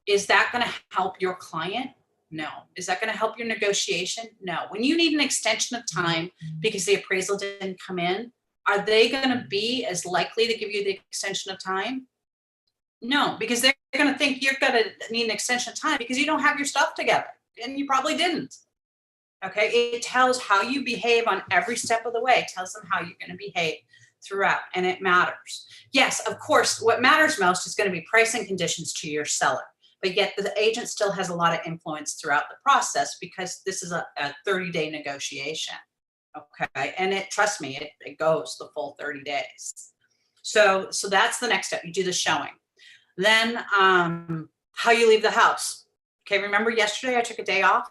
Is that going to help your client? No. Is that going to help your negotiation? No. When you need an extension of time because the appraisal didn't come in, are they going to be as likely to give you the extension of time? No, because they're going to think you're going to need an extension of time because you don't have your stuff together, and you probably didn't. Okay, it tells how you behave on every step of the way. It tells them how you're going to behave throughout, and it matters. Yes, of course, what matters most is going to be pricing conditions to your seller, but yet the agent still has a lot of influence throughout the process because this is a 30-day negotiation. Okay, and trust me, it goes the full 30 days. So that's the next step. You do the showing. Then how you leave the house. Okay, remember yesterday I took a day off?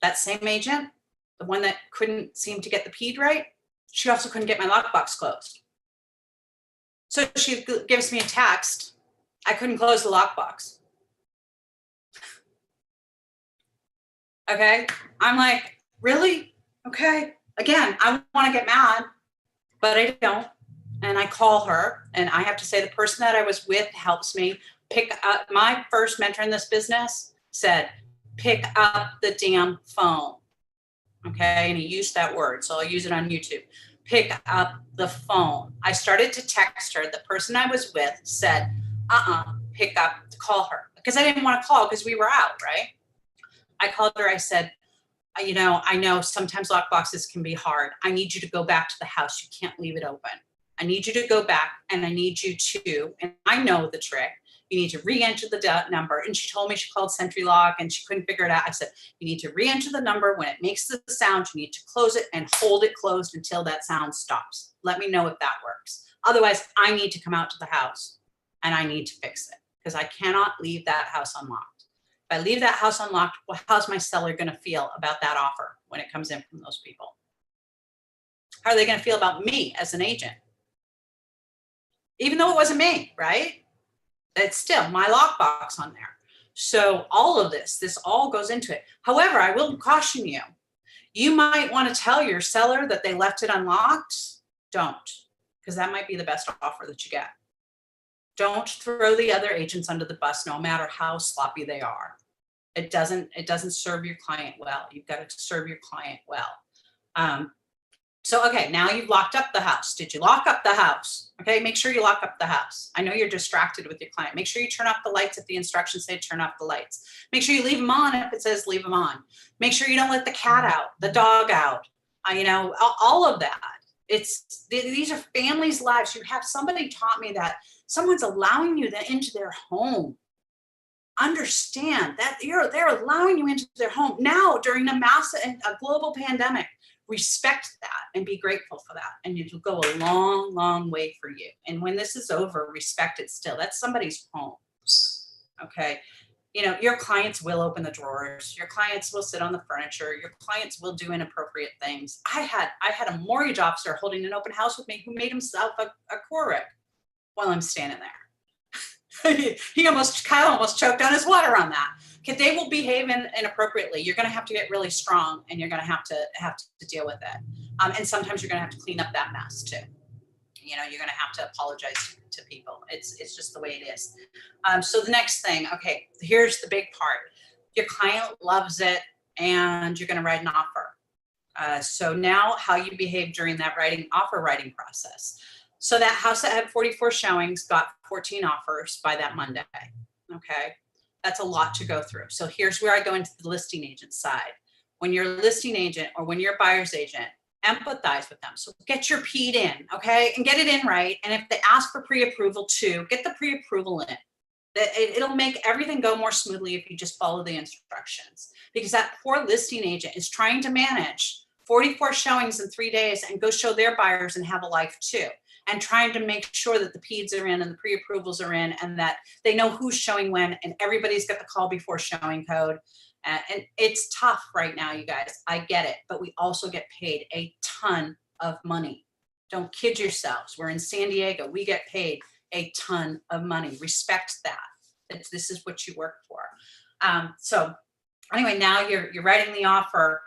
That same agent, the one that couldn't seem to get the PED right, she also couldn't get my lockbox closed. So she gives me a text, I couldn't close the lockbox. Okay, I'm like, really? Okay, again, I want to get mad, but I don't. And I call her, and I have to say the person that I was with helps me pick up. My first mentor in this business said, pick up the damn phone. Okay, and he used that word, so I'll use it on YouTube. Pick up the phone. I started to text her. The person I was with said, pick up, call her. Because I didn't want to call because we were out, right? I called her, I said, I know sometimes lockboxes can be hard. I need you to go back to the house. You can't leave it open. I need you to go back, and I need you to, and I know the trick, you need to re-enter the number. And she told me she called Sentry Lock and she couldn't figure it out. I said, you need to re-enter the number. When it makes the sound, you need to close it and hold it closed until that sound stops. Let me know if that works. Otherwise, I need to come out to the house and I need to fix it because I cannot leave that house unlocked. If I leave that house unlocked, well, how's my seller going to feel about that offer when it comes in from those people? How are they going to feel about me as an agent? Even though it wasn't me, right? It's still my lockbox on there. So all of this all goes into it. However, I will caution you. You might want to tell your seller that they left it unlocked. Don't, because that might be the best offer that you get. Don't throw the other agents under the bus, no matter how sloppy they are. It doesn't serve your client well. You've got to serve your client well. So, okay, now you've locked up the house. Did you lock up the house? Okay, make sure you lock up the house. I know you're distracted with your client. Make sure you turn off the lights if the instructions say turn off the lights. Make sure you leave them on if it says leave them on. Make sure you don't let the cat out, the dog out, all of that. These are families' lives. You have somebody taught me that someone's allowing you into their home. Understand that they're allowing you into their home now during a global pandemic. Respect that and be grateful for that. And it'll go a long, long way for you. And when this is over, respect it still. That's somebody's home. Okay. You know, your clients will open the drawers. Your clients will sit on the furniture. Your clients will do inappropriate things. I had a mortgage officer holding an open house with me who made himself a Keurig while I'm standing there. Kyle almost choked on his water on that. Okay, they will behave inappropriately. You're going to have to get really strong, and you're going to have to deal with it. And sometimes you're going to have to clean up that mess too. You know, you're going to have to apologize to people. It's just the way it is. So the next thing, okay, here's the big part. Your client loves it, and you're going to write an offer. So now how you behave during that offer writing process. So that house that had 44 showings got 14 offers by that Monday. Okay, that's a lot to go through. So here's where I go into the listing agent side. When you're a listing agent or when you're a buyer's agent, empathize with them. So get your PED in, okay, and get it in right. And if they ask for pre-approval too, get the pre-approval in. It'll make everything go more smoothly if you just follow the instructions, because that poor listing agent is trying to manage 44 showings in 3 days and go show their buyers and have a life too, and trying to make sure that the PEDs are in and the pre-approvals are in and that they know who's showing when and everybody's got the call before showing code. And it's tough right now, you guys. I get it, but we also get paid a ton of money. Don't kid yourselves. We're in San Diego. We get paid a ton of money. Respect that. This is what you work for. So anyway, now you're writing the offer.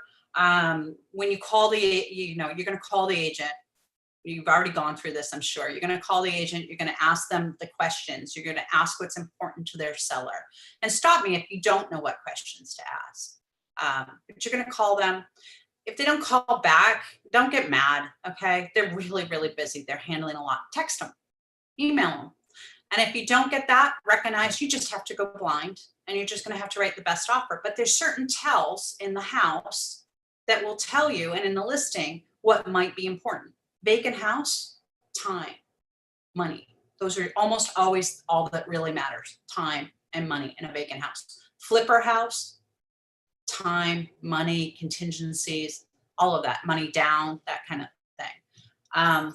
When you call you're going to call the agent. You've already gone through this, I'm sure. You're going to call the agent. You're going to ask them the questions. You're going to ask what's important to their seller. And stop me if you don't know what questions to ask. But you're going to call them. If they don't call back, don't get mad, okay? They're really, really busy. They're handling a lot. Text them, email them. And if you don't get that, recognize you just have to go blind and you're just going to have to write the best offer. But there's certain tells in the house that will tell you, and in the listing, what might be important. Vacant house, time, money. Those are almost always all that really matters, time and money in a vacant house. Flipper house, time, money, contingencies, all of that, money down, that kind of thing.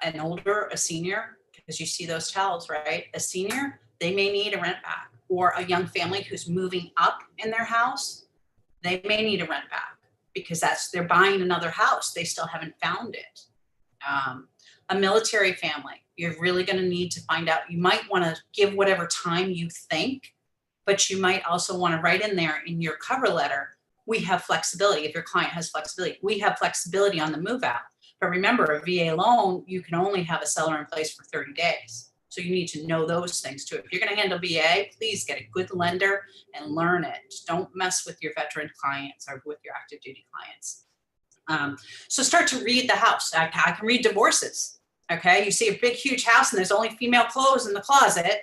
An older, a senior, because you see those tells, right? A senior, they may need a rent back, or a young family who's moving up in their house, they may need a rent back, because they're buying another house. They still haven't found it. A military family, you're really going to need to find out. You might want to give whatever time you think, but you might also want to write in there in your cover letter, we have flexibility. If your client has flexibility, we have flexibility on the move out. But remember, a VA loan, you can only have a seller in place for 30 days. So you need to know those things too. If you're going to handle VA, please get a good lender and learn it. Don't mess with your veteran clients or with your active duty clients. So start to read the house. I can read divorces. Okay, you see a big, huge house and there's only female clothes in the closet.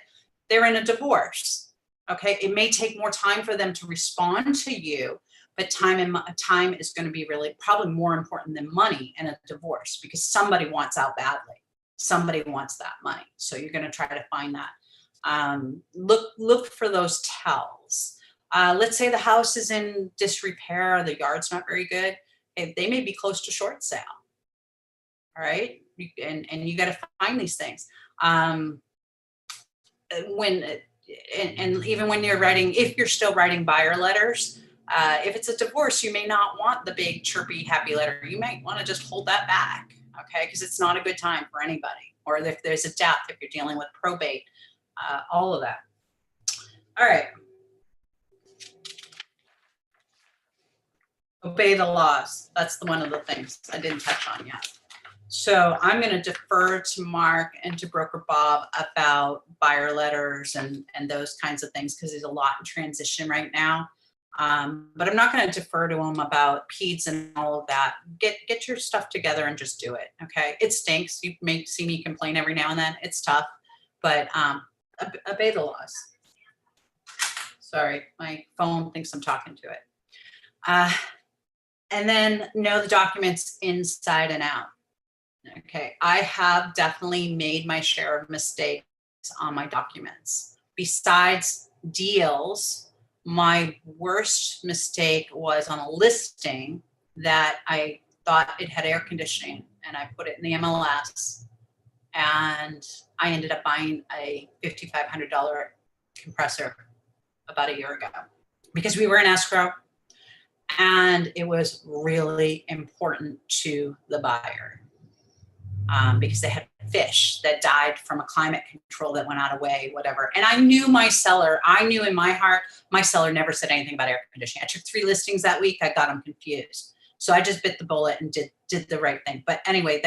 They're in a divorce. Okay, it may take more time for them to respond to you, but time is going to be really probably more important than money in a divorce, because somebody wants out badly. Somebody wants that money. So you're going to try to find that. Look for those tells. Let's say the house is in disrepair, the yard's not very good. They may be close to short sale. All right. And you got to find these things. And even when you're writing, if you're still writing buyer letters, if it's a divorce, you may not want the big chirpy happy letter. You might want to just hold that back. Okay, because it's not a good time for anybody. Or if there's a death, if you're dealing with probate, all of that. All right. Obey the laws. That's one of the things I didn't touch on yet. So I'm going to defer to Mark and to Broker Bob about buyer letters and those kinds of things, because there's a lot in transition right now. But I'm not going to defer to them about PEDs and all of that. Get your stuff together and just do it. Okay. It stinks. You may see me complain every now and then. It's tough, but obey the laws. Sorry, my phone thinks I'm talking to it. And then know the documents inside and out. Okay. I have definitely made my share of mistakes on my documents. Besides deals, my worst mistake was on a listing that I thought it had air conditioning, and I put it in the MLS, and I ended up buying a $5,500 compressor about a year ago because we were in escrow and it was really important to the buyer because they had fish that died from a climate control that went out of way, whatever. And I knew in my heart, my seller never said anything about air conditioning. I took 3 listings that week. I got them confused. So I just bit the bullet and did the right thing. But anyway,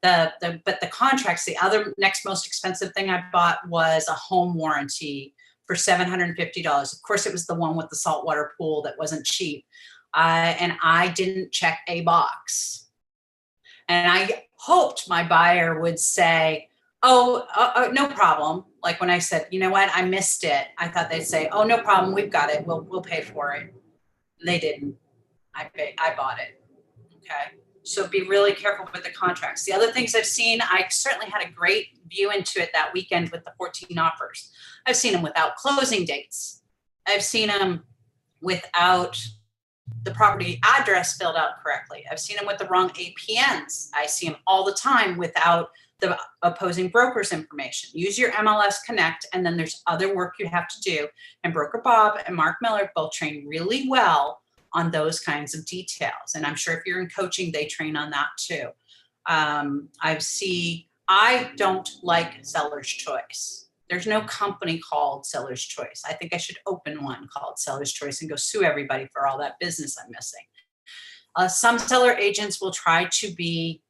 but the contracts, the other next most expensive thing I bought was a home warranty for $750. Of course, it was the one with the saltwater pool that wasn't cheap. And I didn't check a box. And I hoped my buyer would say, oh, no problem. Like when I said, you know what, I missed it. I thought they'd say, oh, no problem. We've got it. We'll pay for it. They didn't. I bought it. Okay. So be really careful with the contracts. The other things I've seen, I certainly had a great view into it that weekend with the 14 offers. I've seen them without closing dates. I've seen them without the property address filled out correctly. I've seen them with the wrong APNs. I see them all the time without the opposing broker's information. Use your MLS Connect, and then there's other work you have to do. And Broker Bob and Mark Miller both train really well on those kinds of details. And I'm sure if you're in coaching, they train on that too. I don't like Seller's Choice. There's no company called Seller's Choice. I think I should open one called Seller's Choice and go sue everybody for all that business I'm missing. Some seller agents will try to be,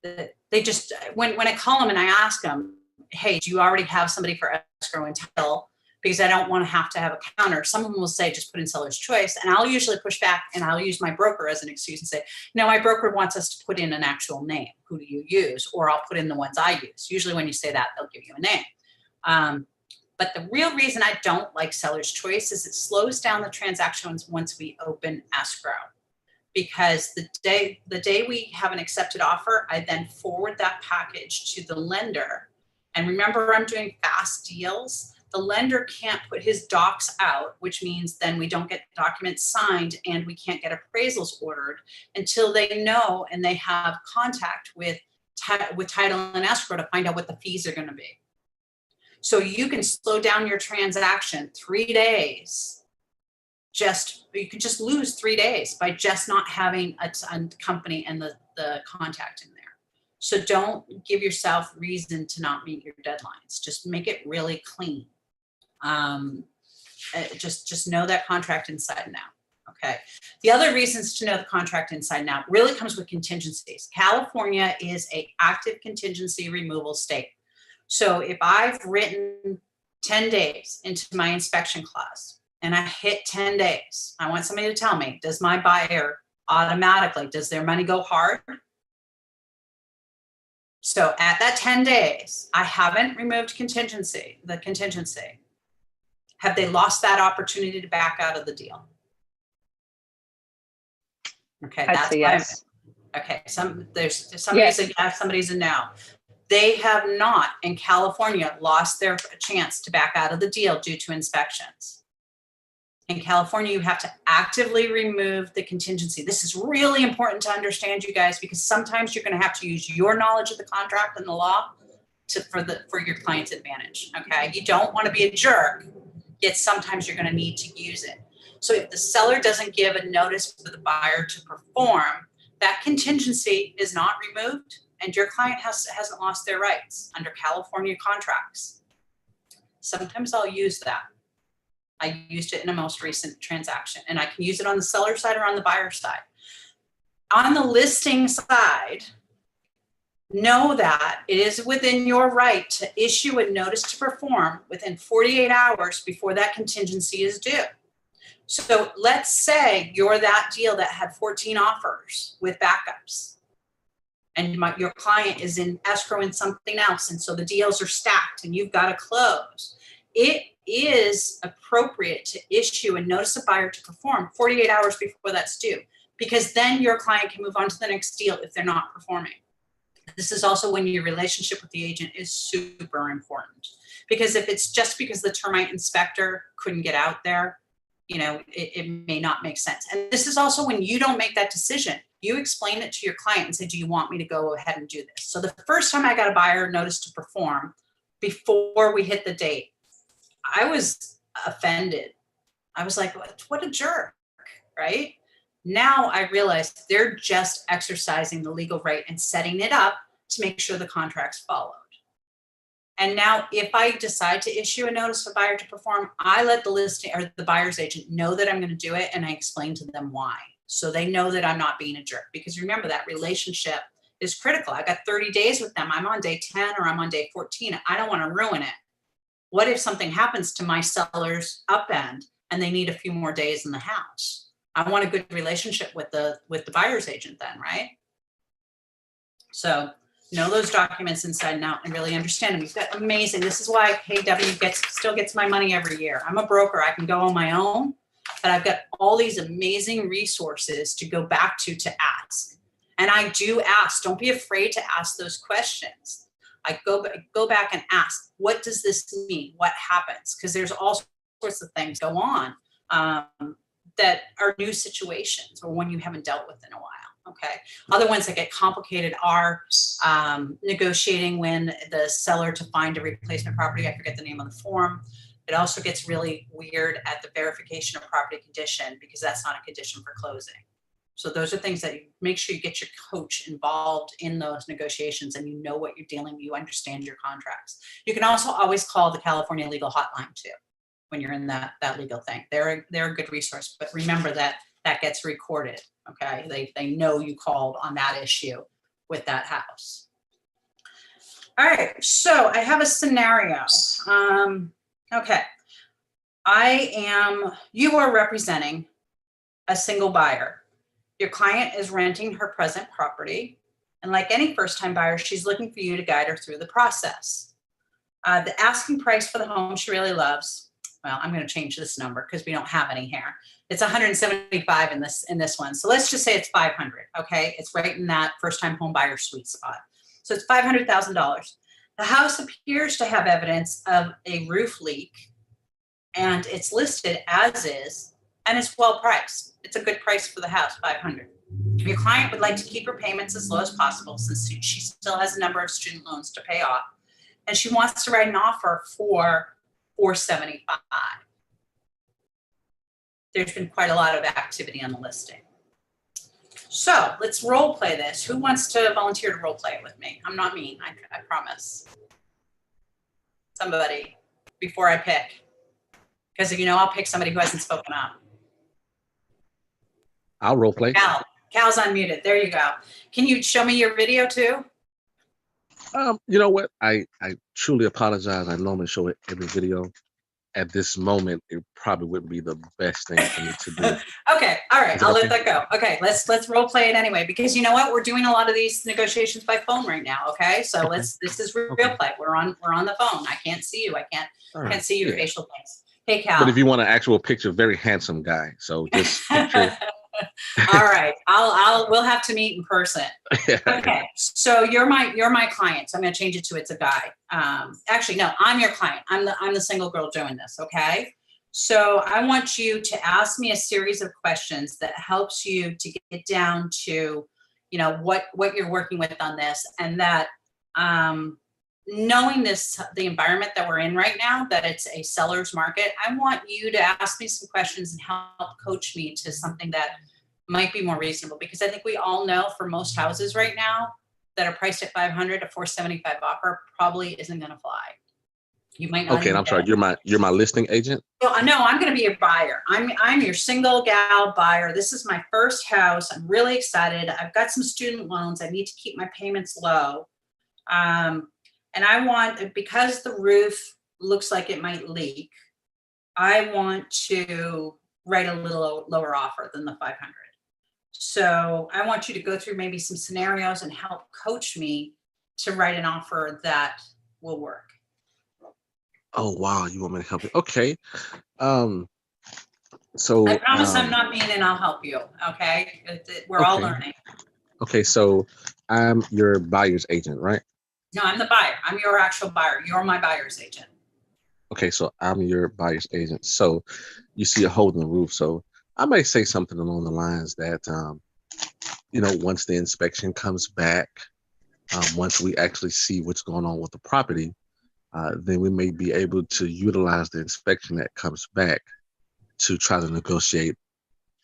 they just, when I call them and I ask them, hey, do you already have somebody for escrow and title? Because I don't want to have a counter. Some of them will say, just put in Seller's Choice. And I'll usually push back and I'll use my broker as an excuse and say, no, my broker wants us to put in an actual name. Who do you use? Or I'll put in the ones I use. Usually when you say that, they'll give you a name. But the real reason I don't like Seller's Choice is it slows down the transactions once we open escrow. Because the day we have an accepted offer, I then forward that package to the lender. And remember, I'm doing fast deals. The lender can't put his docs out, which means then we don't get documents signed and we can't get appraisals ordered until they know and they have contact with title and escrow to find out what the fees are going to be. So you can slow down your transaction 3 days. You could just lose 3 days by just not having a company and the contact in there. So don't give yourself reason to not meet your deadlines. Just make it really clean. Just know that contract inside and out. Okay. The other reasons to know the contract inside and out really comes with contingencies. California is an active contingency removal state. So if I've written 10 days into my inspection clause and I hit 10 days, I want somebody to tell me, does my buyer automatically, does their money go hard? So at that 10 days, I haven't removed the contingency. Have they lost that opportunity to back out of the deal? Okay, I'd say yes. Okay, there's somebody's a yes, somebody's a no. They have not in California lost their chance to back out of the deal due to inspections. In California, you have to actively remove the contingency. This is really important to understand, you guys, because sometimes you're going to have to use your knowledge of the contract and the law for your client's advantage. Okay, you don't want to be a jerk. Yet sometimes you're going to need to use it. So if the seller doesn't give a notice for the buyer to perform, that contingency is not removed and your client hasn't lost their rights under California contracts. Sometimes I'll use that. I used it in a most recent transaction, and I can use it on the seller side or on the buyer side. On the listing side, know that it is within your right to issue a notice to perform within 48 hours before that contingency is due. So let's say you're that deal that had 14 offers with backups and your client is in escrow in something else. And so the deals are stacked and you've got to close. It is appropriate to issue a notice of buyer to perform 48 hours before that's due, because then your client can move on to the next deal if they're not performing. This is also when your relationship with the agent is super important, because if it's just because the termite inspector couldn't get out there, it may not make sense. And this is also when you don't make that decision. You explain it to your client and say, do you want me to go ahead and do this? So the first time I got a buyer notice to perform before we hit the date, I was offended I was like, what a jerk, right? Now I realize they're just exercising the legal right and setting it up to make sure the contract's followed. And now if I decide to issue a notice of buyer to perform, I let the listing or the buyer's agent know that I'm going to do it, and I explain to them why. So they know that I'm not being a jerk, because remember, that relationship is critical. I got 30 days with them. I'm on day 10 or I'm on day 14. I don't want to ruin it. What if something happens to my seller's upend and they need a few more days in the house? I want a good relationship with the buyer's agent then, right? So know those documents inside and out and really understand them. You've got amazing. This is why KW still gets my money every year. I'm a broker. I can go on my own, but I've got all these amazing resources to go back to ask. And I do ask. Don't be afraid to ask those questions. I go back and ask, what does this mean? What happens? Because there's all sorts of things go on that are new situations or one you haven't dealt with in a while. Okay. Other ones that get complicated are negotiating when the seller to find a replacement property. I forget the name of the form. It also gets really weird at the verification of property condition, because that's not a condition for closing. So those are things that you make sure you get your coach involved in those negotiations, and you know what you're dealing with, you understand your contracts. You can also always call the California Legal Hotline too when you're in that legal thing. They're a good resource, but remember that gets recorded. Okay, they know you called on that issue with that house. All right, so I have a scenario. Okay, you are representing a single buyer. Your client is renting her present property, and like any first-time buyer, she's looking for you to guide her through the process. The asking price for the home she really loves, well, I'm going to change this number because we don't have any here. It's 175 in this one. So let's just say it's 500. Okay, it's right in that first-time home buyer sweet spot. So it's $500,000. The house appears to have evidence of a roof leak, and it's listed as is, and it's well priced. It's a good price for the house, 500. Your client would like to keep her payments as low as possible since she still has a number of student loans to pay off, and she wants to write an offer for $475. There's been quite a lot of activity on the listing. So let's role play this. Who wants to volunteer to role play it with me? I'm not mean, I promise. Somebody before I pick. Because I'll pick somebody who hasn't spoken up. I'll role play. Cal's unmuted. There you go. Can you show me your video too? You know what? I truly apologize. I normally show it every video. At this moment, it probably wouldn't be the best thing for me to do. Okay, all right, I'll let that go. Okay, let's role play it anyway, because you know what? We're doing a lot of these negotiations by phone right now. Okay, so this is real play. We're on the phone. I can't see you. I can't see your facial face. Hey, Cal. But if you want an actual picture, very handsome guy. So just picture. All right, we'll have to meet in person. Okay, so you're my client. So I'm going to change it to it's a guy. Actually, no, I'm your client. I'm the single girl doing this. Okay, so I want you to ask me a series of questions that helps you to get down to, what you're working with on this, and that knowing the environment that we're in right now, that it's a seller's market. I want you to ask me some questions and help coach me to something that might be more reasonable, because I think we all know for most houses right now that are priced at 500, a 475 offer probably isn't going to fly. You might not. Okay, and I'm sorry. You're my listing agent. No, I'm going to be your buyer. I'm your single gal buyer. This is my first house. I'm really excited. I've got some student loans. I need to keep my payments low, and I want, because the roof looks like it might leak, I want to write a little lower offer than the 500. So I want you to go through maybe some scenarios and help coach me to write an offer that will work. Oh, wow. You want me to help you? Okay. So I promise I'm not mean, and I'll help you. Okay. We're all learning. Okay. So I'm your buyer's agent, right? No, I'm the buyer. I'm your actual buyer. You're my buyer's agent. Okay. So I'm your buyer's agent. So you see a hole in the roof. So I might say something along the lines that, once the inspection comes back, once we actually see what's going on with the property, then we may be able to utilize the inspection that comes back to try to negotiate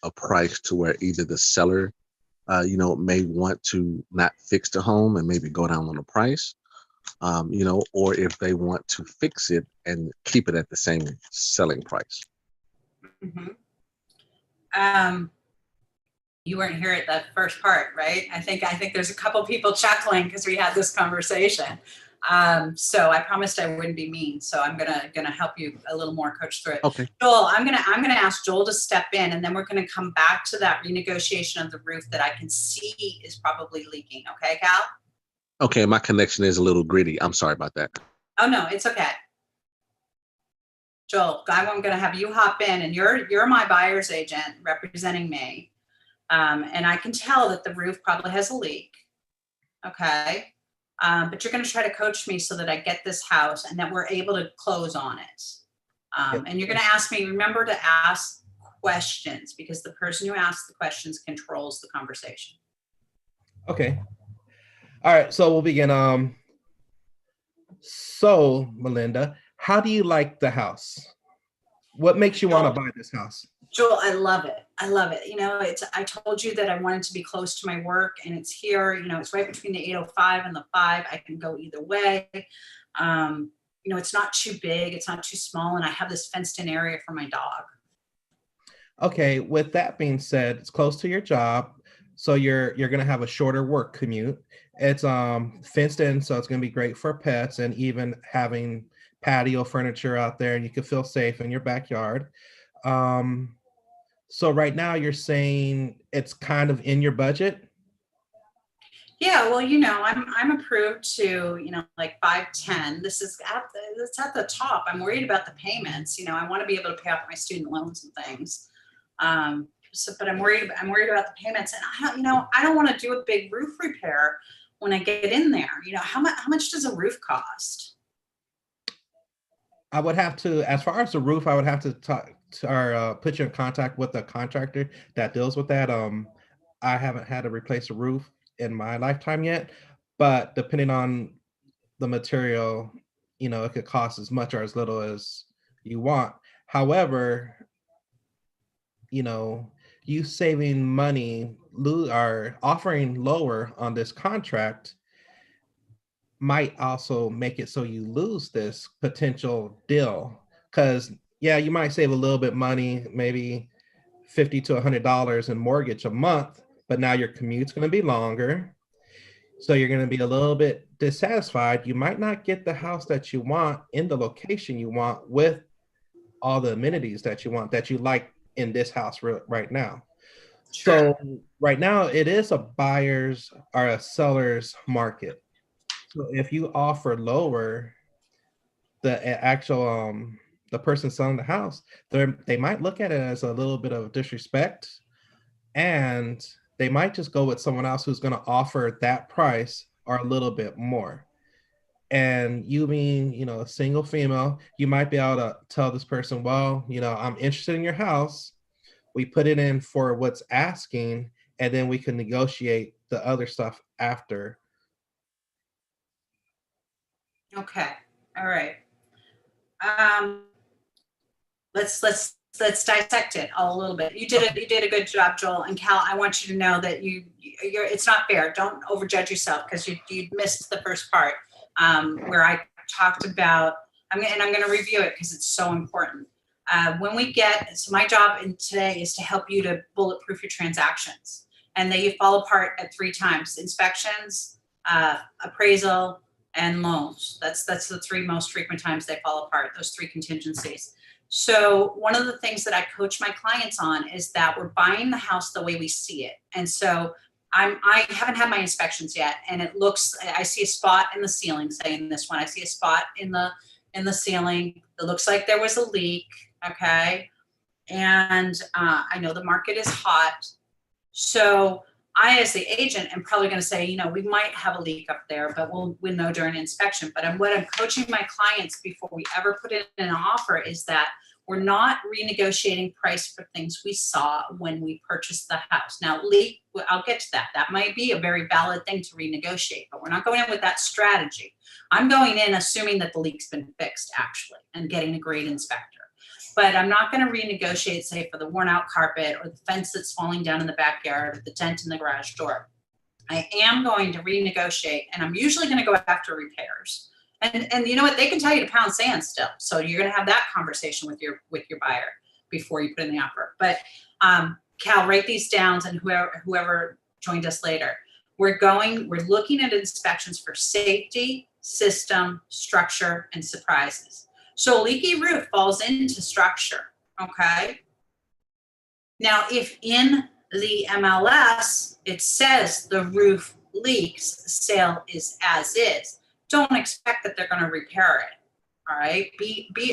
a price to where either the seller, may want to not fix the home and maybe go down on the price, or if they want to fix it and keep it at the same selling price. Mhm. You weren't here at the first part, right? I think there's a couple people chuckling because we had this conversation. So I promised I wouldn't be mean. So I'm gonna help you a little more, coach, through it. Okay. Joel, I'm gonna ask Joel to step in, and then we're gonna come back to that renegotiation of the roof that I can see is probably leaking. Okay, Cal? Okay, my connection is a little gritty. I'm sorry about that. Oh no, it's okay. Joel, I'm gonna have you hop in, and you're my buyer's agent representing me. And I can tell that the roof probably has a leak. Okay. But you're going to try to coach me so that I get this house and that we're able to close on it. And you're going to ask me, remember to ask questions, because the person who asks the questions controls the conversation. Okay. All right. So we'll begin. So Melinda, how do you like the house? What makes you want to buy this house? Joel, I love it. I love it. I told you that I wanted to be close to my work, and it's here, it's right between the 805 and the 5. I can go either way. It's not too big. It's not too small. And I have this fenced in area for my dog. Okay. With that being said, it's close to your job. So you're going to have a shorter work commute. It's fenced in. So it's going to be great for pets, and even having patio furniture out there, and you can feel safe in your backyard. So right now you're saying it's kind of in your budget? Yeah, well, I'm approved to, like 510. It's at the top. I'm worried about the payments. I want to be able to pay off my student loans and things. But I'm worried about the payments, and I don't want to do a big roof repair when I get in there. How much does a roof cost? I would have to, as far as the roof, I would have to talk to, or put you in contact with a contractor that deals with that. I haven't had to replace a roof in my lifetime yet, but depending on the material, it could cost as much or as little as you want. However, you saving money, or offering lower on this contract might also make it so you lose this potential deal. Because you might save a little bit money, maybe $50 to $100 in mortgage a month, but now your commute's going to be longer. So you're going to be a little bit dissatisfied. You might not get the house that you want in the location you want with all the amenities that you want, that you like in this house right now. Sure. So right now it is a buyer's or a seller's market. So if you offer lower, the actual the person selling the house, they might look at it as a little bit of disrespect, and they might just go with someone else who's going to offer that price or a little bit more. And you being, a single female, you might be able to tell this person, well, I'm interested in your house. We put it in for what's asking, and then we can negotiate the other stuff after. Okay. All right. Let's dissect it a little bit. You did a good job, Joel. And Cal, I want you to know that it's not fair. Don't overjudge yourself, because you missed the first part where I talked about. I'm going to review it because it's so important. So my job today is to help you to bulletproof your transactions, and they fall apart at 3 times: inspections, appraisal, and loans. That's the 3 most frequent times they fall apart, those 3 contingencies. So one of the things that I coach my clients on is that we're buying the house the way we see it. And so I haven't had my inspections yet, and I see a spot in the ceiling, say in this one, I see a spot in the ceiling. It looks like there was a leak. Okay. And I know the market is hot. So I, as the agent, am probably going to say, we might have a leak up there, but we'll know during inspection. But what I'm coaching my clients before we ever put in an offer is that we're not renegotiating price for things we saw when we purchased the house. Now, leak, I'll get to that. That might be a very valid thing to renegotiate, but we're not going in with that strategy. I'm going in assuming that the leak's been fixed, actually, and getting a great inspector. but I'm not going to renegotiate, say, for the worn out carpet or the fence that's falling down in the backyard or the dent in the garage door. I am going to renegotiate, and I'm usually going to go after repairs. And you know what? They can tell you to pound sand still. So you're going to have that conversation with your buyer before you put in the offer. But Cal, write these down, and whoever joined us later. We're looking at inspections for safety, system, structure, and surprises. So leaky roof falls into structure, okay? Now, if in the MLS, it says the roof leaks, the sale is as is, don't expect that they're going to repair it, all right?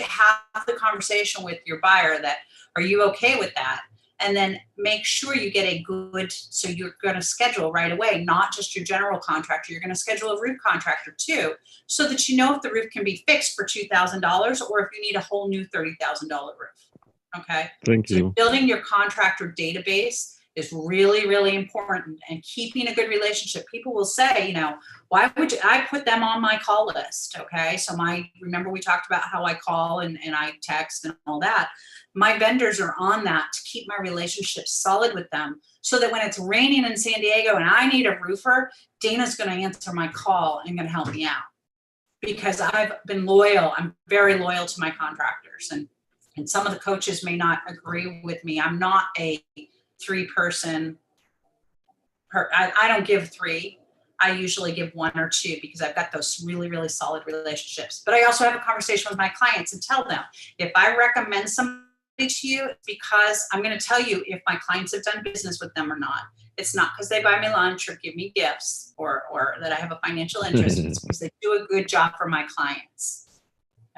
Have the conversation with your buyer that, are you okay with that? And then make sure you get a good, so you're going to schedule right away, not just your general contractor. You're going to schedule a roof contractor too, so that you know if the roof can be fixed for $2,000 or if you need a whole new $30,000 roof. Okay. Thank you. So building your contractor database is really, really important, and keeping a good relationship. People will say, you know, why would I put them on my call list? Okay. So remember we talked about how I call and I text and all that. My vendors are on that to keep my relationship solid with them, so that when it's raining in San Diego and I need a roofer, Dana's going to answer my call and going to help me out, because I've been loyal. I'm very loyal to my contractors, and some of the coaches may not agree with me. I'm not a 3-person. I don't give 3. I usually give 1 or 2, because I've got those really, really solid relationships. But I also have a conversation with my clients and tell them, if I recommend somebody to you, it's because I'm going to tell you if my clients have done business with them or not. It's not because they buy me lunch or give me gifts or that I have a financial interest. It's because they do a good job for my clients.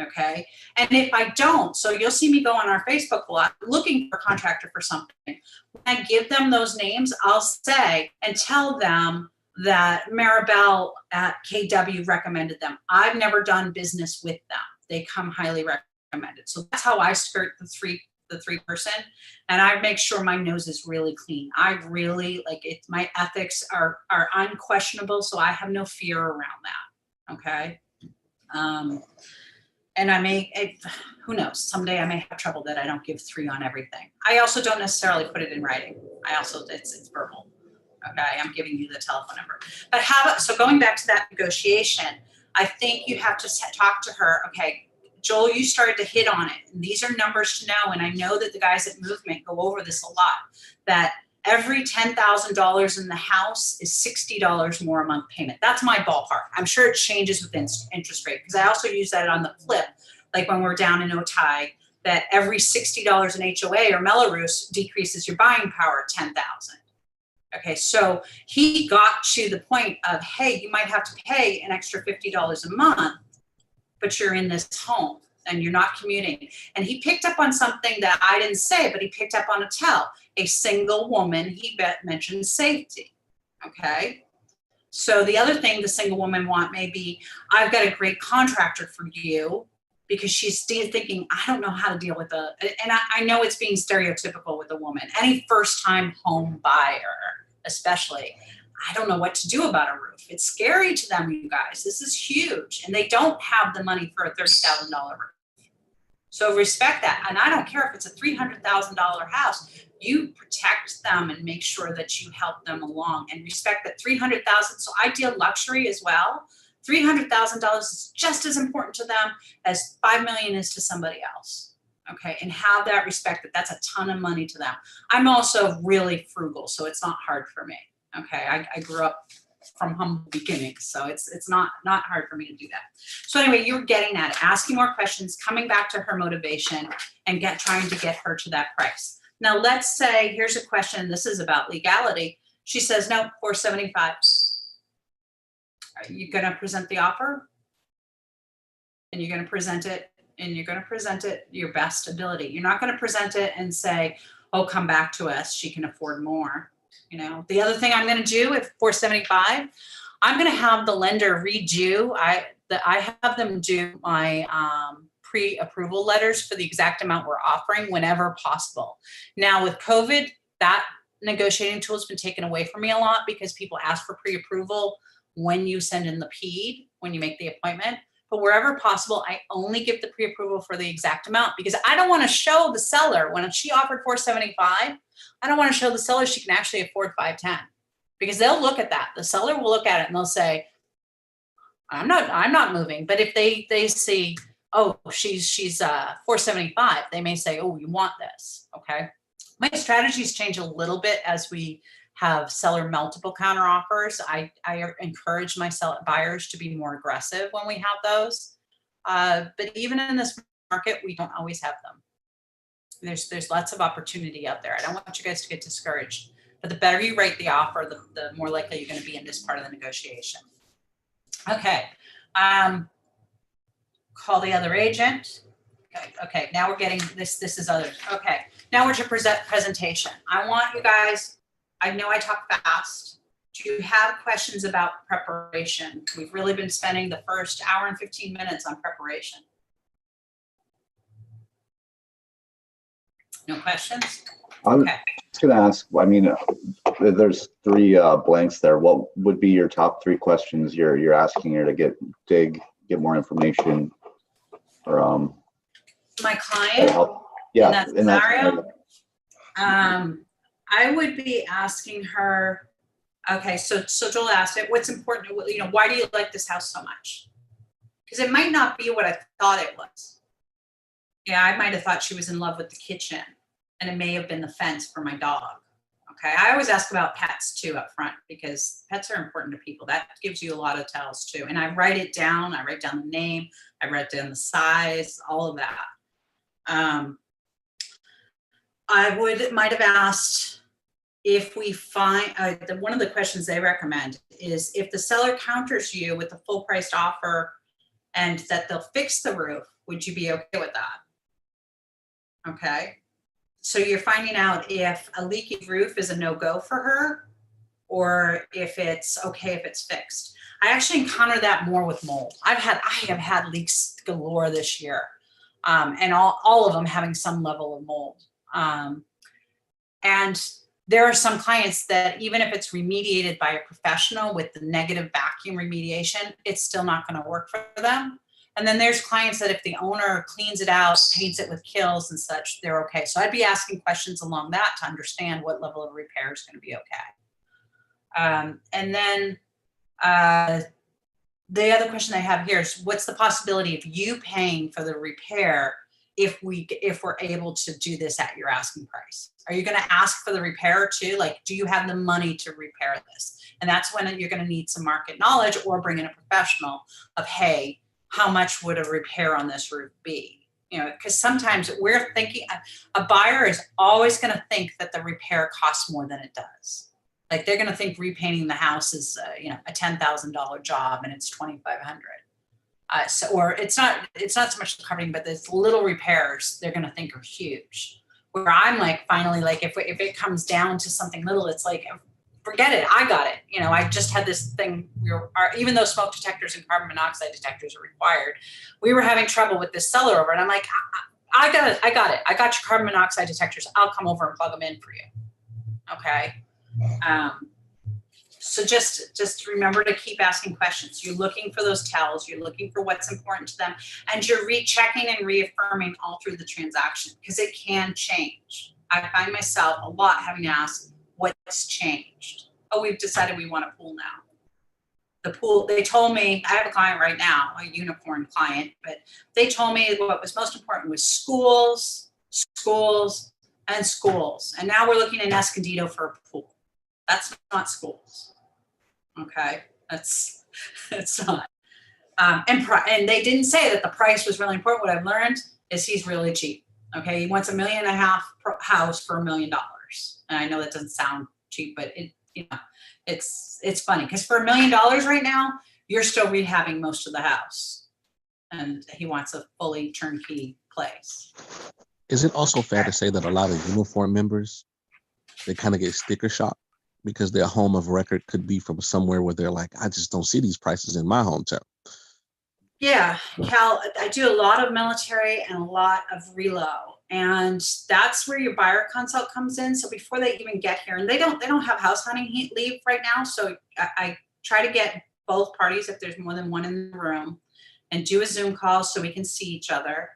Okay. And if I don't, so you'll see me go on our Facebook a lot looking for a contractor for something. When I give them those names, I'll say and tell them that Maribel at KW recommended them. I've never done business with them. They come highly recommended. So that's how I skirt the 3-person, and I make sure my nose is really clean. I really like it. My ethics are unquestionable, so I have no fear around that. Okay. And I may, who knows, someday I may have trouble that I don't give 3 on everything. I also don't necessarily put it in writing. It's verbal. Okay, I'm giving you the telephone number. But so going back to that negotiation, I think you have to talk to her. Okay, Joel, you started to hit on it. And these are numbers to know. And I know that the guys at Movement go over this a lot, that every $10,000 in the house is $60 more a month payment. That's my ballpark. I'm sure it changes with interest rate, because I also use that on the flip. Like when we're down in Otay, that every $60 in HOA or Melrose decreases your buying power $10,000. Okay, so he got to the point of, hey, you might have to pay an extra $50 a month, but you're in this home and you're not commuting. And he picked up on something that I didn't say, but he picked up on a single woman. He mentioned safety. Okay. So the other thing the single woman want may be, I've got a great contractor for you, because she's thinking, I don't know how to deal with and I know it's being stereotypical with a woman. Any first-time home buyer, especially, I don't know what to do about a roof. It's scary to them, you guys. This is huge. And they don't have the money for a $30,000 roof. So respect that. And I don't care if it's a $300,000 house. You protect them and make sure that you help them along, and respect that $300,000. So I deal luxury as well. $300,000 is just as important to them as $5 million is to somebody else. Okay. And have that respect that that's a ton of money to them. I'm also really frugal, so it's not hard for me. Okay. I grew up from humble beginnings, so it's not hard for me to do that. So anyway, you're getting at asking more questions, coming back to her motivation, and trying to get her to that price. Now, let's say here's a question. This is about legality. She says, no, $475. Are you going to present the offer? And you're going to present it, and you're going to present it your best ability. You're not going to present it and say, oh, come back to us, she can afford more. You know, the other thing I'm going to do, if $475, I'm going to have the lender redo. I have them do my pre-approval letters for the exact amount we're offering whenever possible. Now with COVID, that negotiating tool has been taken away from me a lot, because people ask for pre-approval when you send in the PED, when you make the appointment. but wherever possible, I only give the pre-approval for the exact amount because I don't want to show the seller when she offered $475. I don't want to show the seller she can actually afford $510 because they'll look at that. The seller will look at it and they'll say, I'm not moving. But if they see, oh, she's $475, they may say, oh, you want this. Okay. My strategies change a little bit as we have seller multiple counter offers. I encourage my buyers to be more aggressive when we have those. But even in this market, we don't always have them. There's lots of opportunity out there. I don't want you guys to get discouraged, but the better you rate the offer, the more likely you're going to be in this part of the negotiation. Okay. Call the other agent. Okay. Now we're getting this is other. Okay. Now we're to presentation. I want you guys, I know I talk fast. Do you have questions about preparation? We've really been spending the first hour and 15 minutes on preparation. No questions? I was Okay. just going to ask, I mean, there's 3 blanks there. What would be your top 3 questions you're asking her to get more information or My client, yeah, in that scenario, I would be asking her, okay, so Joel asked it, what's important, you know, why do you like this house so much? Because it might not be what I thought it was. Yeah, I might have thought she was in love with the kitchen, and it may have been the fence for my dog. Okay, I always ask about pets too up front because pets are important to people. That gives you a lot of tells too. And I write it down. I write down the name. I write down the size, all of that. I might have asked if we find, one of the questions they recommend is if the seller counters you with a full priced offer and that they'll fix the roof, would you be okay with that? Okay. So you're finding out if a leaky roof is a no-go for her or if it's okay if it's fixed. I actually encounter that more with mold. I have had leaks galore this year, and all of them having some level of mold. And there are some clients that even if it's remediated by a professional with the negative vacuum remediation, it's still not going to work for them. And then there's clients that if the owner cleans it out, paints it with kills and such, they're okay. So I'd be asking questions along that to understand what level of repair is going to be okay. And then the other question I have here is what's the possibility of you paying for the repair if we're able to do this at your asking price? Are you going to ask for the repair too? Like, do you have the money to repair this? And that's when you're going to need some market knowledge or bring in a professional of, hey, how much would a repair on this roof be? You know, because sometimes we're thinking a buyer is always going to think that the repair costs more than it does. Like they're going to think repainting the house is, you know, a $10,000 job and it's $2,500. So, or it's not so much the covering, but there's little repairs they're going to think are huge. Where I'm like, finally, like if it comes down to something little, it's like, forget it. I got it. You know, I just had this thing. Even though smoke detectors and carbon monoxide detectors are required, we were having trouble with this seller over. And I'm like, I got it. I got your carbon monoxide detectors. I'll come over and plug them in for you. Okay. So just remember to keep asking questions. You're looking for those tells. You're looking for what's important to them. And you're rechecking and reaffirming all through the transaction because it can change. I find myself a lot having to ask, what's changed? Oh, we've decided we want a pool now. The pool, they told me, I have a client right now, a unicorn client, but they told me what was most important was schools, and schools. And now we're looking in Escondido for a pool. That's not schools. Okay, it's not. And they didn't say that the price was really important. What I've learned is he's really cheap. Okay, he wants $1.5 million house for $1 million. And I know that doesn't sound cheap, but it's funny because for $1 million right now, you're still rehabbing most of the house, and he wants a fully turnkey place. Is it also fair to say that a lot of uniform members, they kind of get sticker shock because their home of record could be from somewhere where they're like, I just don't see these prices in my hometown? Yeah, Cal, I do a lot of military and a lot of reload. And that's where your buyer consult comes in. So before they even get here, and they don't have house hunting leave right now. So I try to get both parties if there's more than one in the room. and do a Zoom call so we can see each other,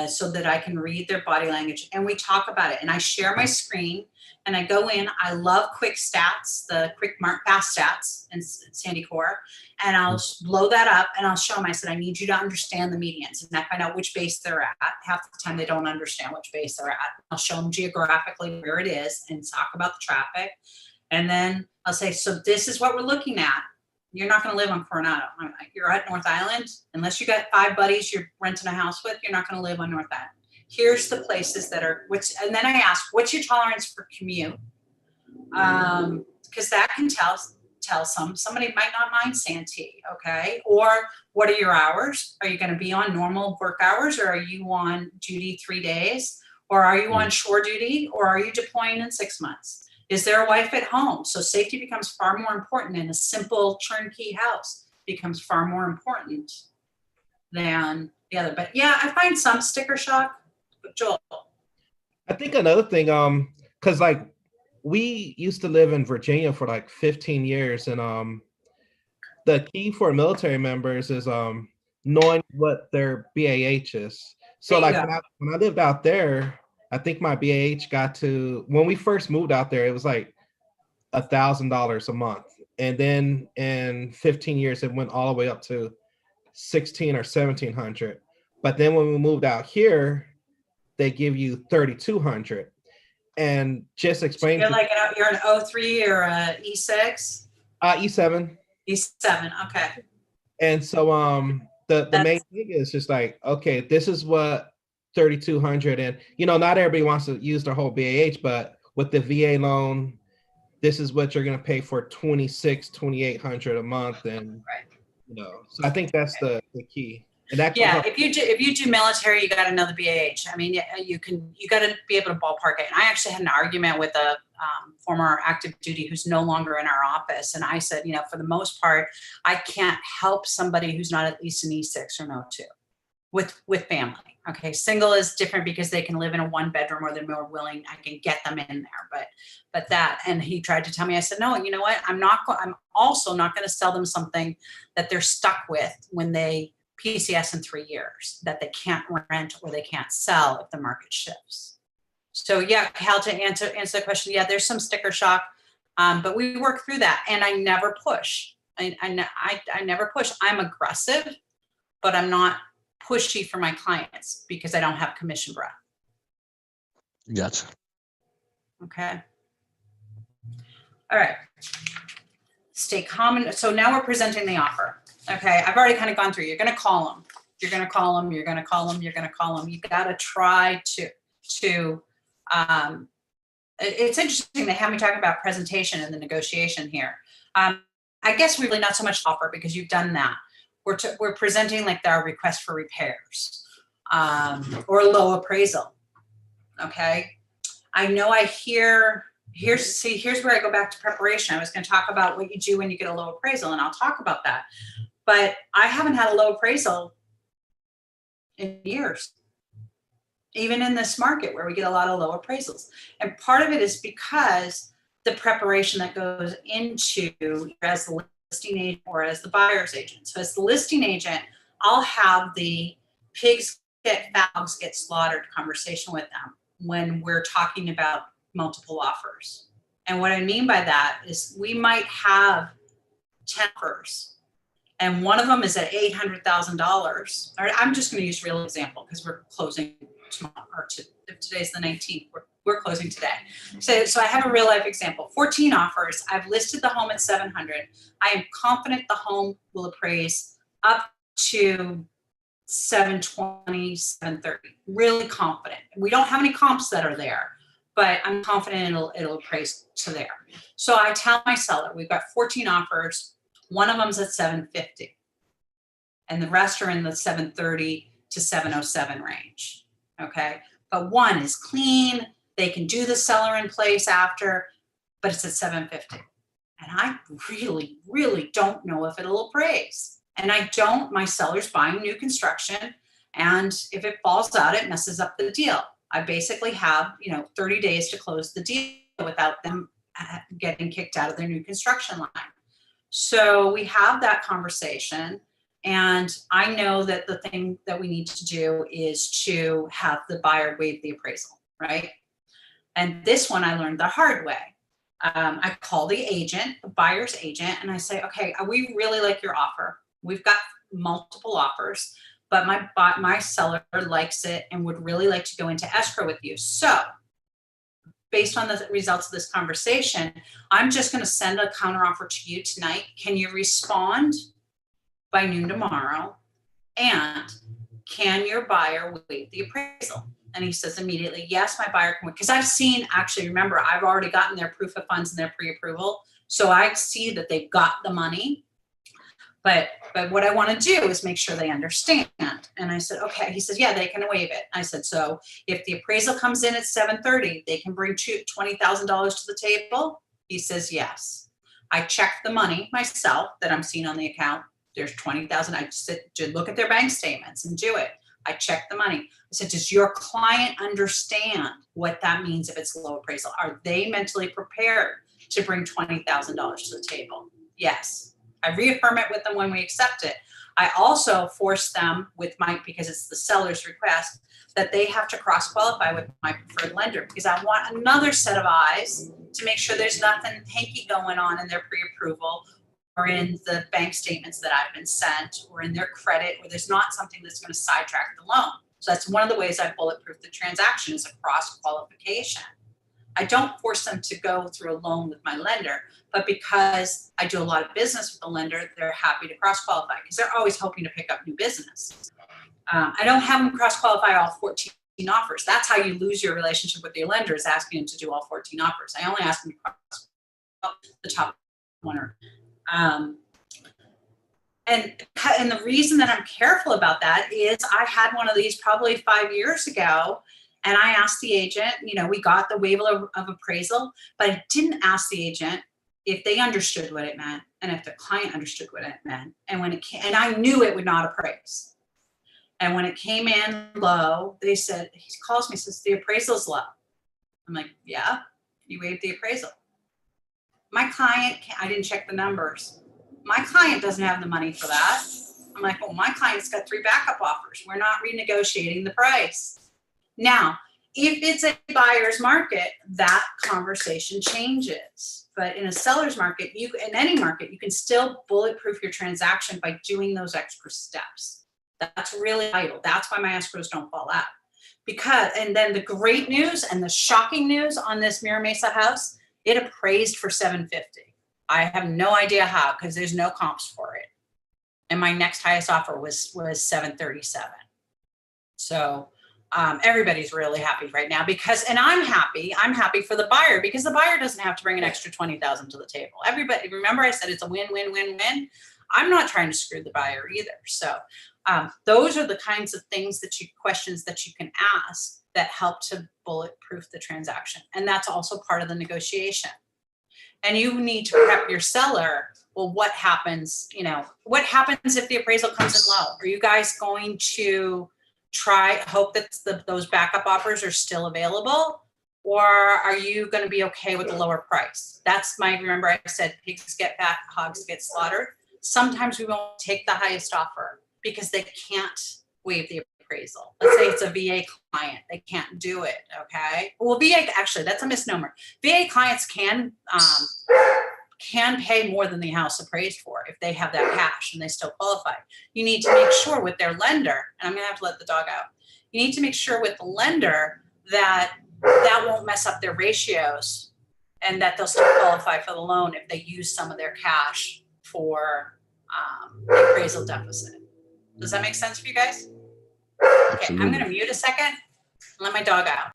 so that I can read their body language, and we talk about it. And I share my screen and I go in. I love quick stats, the quick fast stats in Sandy Core, and I'll blow that up and I'll show them. I said, I need you to understand the medians, and I find out which base they're at. Half the time they don't understand which base they're at. I'll show them geographically where it is and talk about the traffic. And then I'll say, so this is what we're looking at. You're not going to live on Coronado. You're at North Island. Unless you got 5 buddies you're renting a house with, you're not going to live on North Island. Here's the places that are, and then I ask, what's your tolerance for commute? Because that can tell somebody might not mind Santee, okay? Or what are your hours? Are you going to be on normal work hours, or are you on duty 3 days? Or are you on shore duty, or are you deploying in 6 months? Is there a wife at home? So safety becomes far more important, and a simple turnkey house becomes far more important than the other. But yeah, I find some sticker shock. Joel. I think another thing, because like we used to live in Virginia for like 15 years, and the key for military members is knowing what their BAH is. So like when I lived out there, I think my BAH got to, when we first moved out there, it was like $1,000 a month. And then in 15 years, it went all the way up to 16 or 1700. But then when we moved out here, they give you 3,200. And just explain. So you're an O3 or a E6? E7. E7, okay. And so the main thing is just like, okay, this is what 3,200, and not everybody wants to use their whole BAH, but with the VA loan, this is what you're going to pay for 2,800 a month, and so I think that's the key. And that if you do military, you got to know the BAH. I mean, you got to be able to ballpark it. And I actually had an argument with a former active duty who's no longer in our office, and I said, for the most part, I can't help somebody who's not at least an E6 or an O2 with family. Okay, single is different because they can live in a 1-bedroom, or they're more willing. I can get them in there, but that. And he tried to tell me. I said, no. You know what? I'm also not going to sell them something that they're stuck with when they PCS in 3 years, that they can't rent or they can't sell if the market shifts. So yeah, Cal, to answer the question, yeah, there's some sticker shock, but we work through that. And I never push. I never push. I'm aggressive, but I'm not pushy for my clients because I don't have commission breath. Gotcha. Okay. All right. Stay calm. So now we're presenting the offer. Okay. I've already kind of gone through. You're going to call them. You're going to call them. You're going to call them. You're going to call them. You got to try to it's interesting. They have me talking about presentation and the negotiation here. I guess we really not so much offer because you've done that. We're presenting like our request for repairs or low appraisal. Okay. I know here's where I go back to preparation. I was going to talk about what you do when you get a low appraisal, and I'll talk about that. But I haven't had a low appraisal in years, even in this market where we get a lot of low appraisals. And part of it is because the preparation that goes into as the listing agent or as the buyer's agent. So as the listing agent, I'll have the pigs get slaughtered conversation with them when we're talking about multiple offers. And what I mean by that is we might have 10 offers, and one of them is at $800,000. I'm just going to use real example because we're closing tomorrow, or if today's the 19th, we're closing today. So I have a real life example. 14 offers. I've listed the home at 700. I am confident the home will appraise up to 720, 730. Really confident. We don't have any comps that are there, but I'm confident it'll appraise to there. So I tell my seller, we've got 14 offers. One of them's at 750, and the rest are in the 730 to 707 range. Okay, but one is clean. They can do the seller in place after, but it's at 750. And I really, really don't know if it'll appraise. And my seller's buying new construction. And if it falls out, it messes up the deal. I basically have, 30 days to close the deal without them getting kicked out of their new construction line. So we have that conversation, And I know that the thing that we need to do is to have the buyer waive the appraisal, right? And this one I learned the hard way. I call the agent, the buyer's agent, and I say, okay, we really like your offer. We've got multiple offers, but my seller likes it and would really like to go into escrow with you. So based on the results of this conversation, I'm just going to send a counteroffer to you tonight. Can you respond by noon tomorrow? And can your buyer waive the appraisal? And he says immediately, yes, my buyer can, because I've seen, actually, remember, I've already gotten their proof of funds and their pre-approval. So I see that they've got the money. But what I want to do is make sure they understand. And I said, okay. He says, yeah, they can waive it. I said, so if the appraisal comes in at 7:30, they can bring $20,000 to the table. He says, yes. I checked the money myself that I'm seeing on the account. There's 20,000. I just said, look at their bank statements and do it. I checked the money. I said, does your client understand what that means if it's low appraisal? Are they mentally prepared to bring $20,000 to the table? Yes. I reaffirm it with them when we accept it. I also force them with because it's the seller's request, that they have to cross-qualify with my preferred lender, because I want another set of eyes to make sure there's nothing hanky going on in their pre-approval or in the bank statements that I've been sent or in their credit, or there's not something that's going to sidetrack the loan. So that's one of the ways I bulletproof the transaction, is a cross-qualification. I don't force them to go through a loan with my lender, but because I do a lot of business with the lender, they're happy to cross-qualify because they're always hoping to pick up new business. I don't have them cross-qualify all 14 offers. That's how you lose your relationship with your lender, is asking them to do all 14 offers. I only ask them to cross the top one. And the reason that I'm careful about that is I had one of these probably 5 years ago, and I asked the agent, we got the waiver of appraisal, but I didn't ask the agent if they understood what it meant and if the client understood what it meant. And and I knew it would not appraise. And when it came in low, he calls me, says, the appraisal's low. I'm like, yeah, you waived the appraisal. My client, I didn't check the numbers. My client doesn't have the money for that. I'm like, well, my client's got 3 backup offers. We're not renegotiating the price. Now, if it's a buyer's market, that conversation changes. But in a seller's market, in any market, you can still bulletproof your transaction by doing those extra steps. That's really vital. That's why my escrows don't fall out. And then the great news and the shocking news on this Mira Mesa house, it appraised for $750. I have no idea how, because there's no comps for it. And my next highest offer was $737. So everybody's really happy right now and I'm happy for the buyer, because the buyer doesn't have to bring an extra 20,000 to the table. Everybody, remember I said it's a win, win, win, win. I'm not trying to screw the buyer either. So those are the kinds of questions that you can ask that help to bulletproof the transaction. And that's also part of the negotiation. And you need to prep your seller. Well, what happens if the appraisal comes in low? Are you guys going to hope that those backup offers are still available? Or are you going to be okay with the lower price? Remember I said pigs get fat, hogs get slaughtered. Sometimes we won't take the highest offer because they can't waive the appraisal. Let's say it's a VA client. They can't do it, okay? Well, actually, that's a misnomer. VA clients can pay more than the house appraised for if they have that cash and they still qualify. You need to make sure with their lender, and I'm going to have to let the dog out. You need to make sure with the lender that won't mess up their ratios and that they'll still qualify for the loan if they use some of their cash for the appraisal deficit. Does that make sense for you guys? Okay, I'm going to mute a second and let my dog out.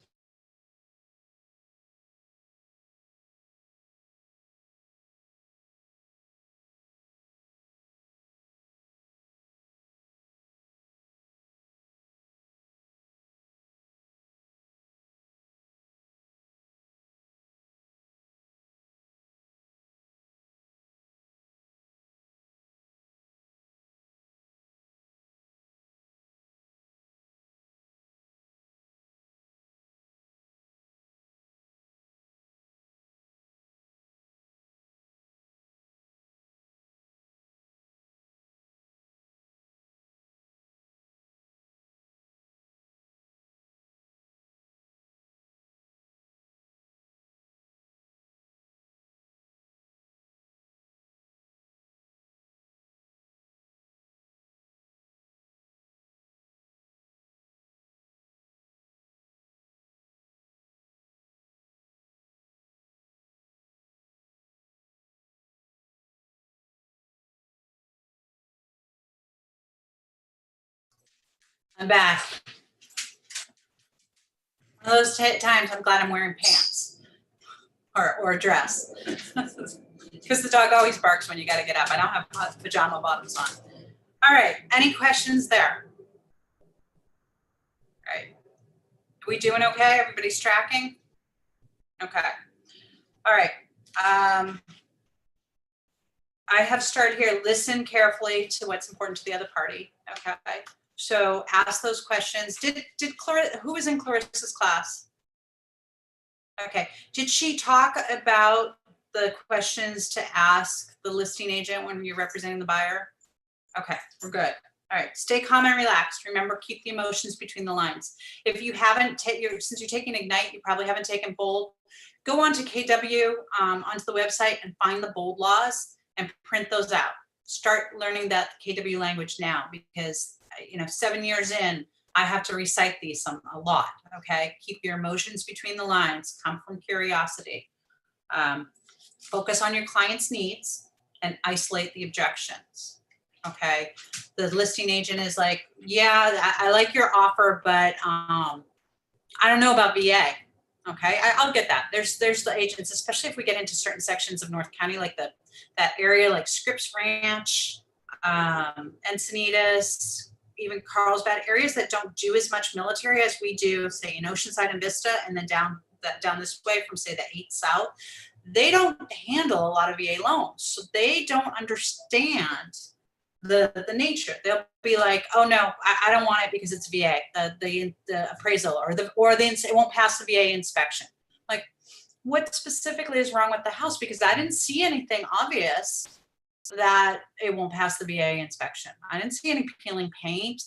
I'm back. One of those times I'm glad I'm wearing pants or a dress. Because the dog always barks when you got to get up. I don't have pajama bottoms on. All right, any questions there? All right, are we doing okay? Everybody's tracking? Okay, all right. I have started here, listen carefully to what's important to the other party, okay? So ask those questions. Did who was in Clarissa's class? Okay, did she talk about the questions to ask the listing agent when you're representing the buyer? Okay, we're good. All right, stay calm and relaxed. Remember, keep the emotions between the lines. If you haven't, since you're taking Ignite, you probably haven't taken Bold. Go on to KW, onto the website and find the Bold laws and print those out. Start learning that KW language now because, 7 years in, I have to recite these a lot, okay? Keep your emotions between the lines, come from curiosity. Focus on your client's needs and isolate the objections. Okay, the listing agent is like, yeah, I like your offer, but I don't know about VA. Okay, I'll get that. There's the agents, especially if we get into certain sections of North County, like that area, like Scripps Ranch, Encinitas, even Carlsbad, areas that don't do as much military as we do, say in Oceanside and Vista, and then down this way from say the 8 South. They don't handle a lot of VA loans, so they don't understand the nature. They'll be like, oh no, I don't want it because it's VA, the appraisal or it won't pass the VA inspection. Like, what specifically is wrong with the house? Because I didn't see anything obvious that it won't pass the VA inspection. I didn't see any peeling paint.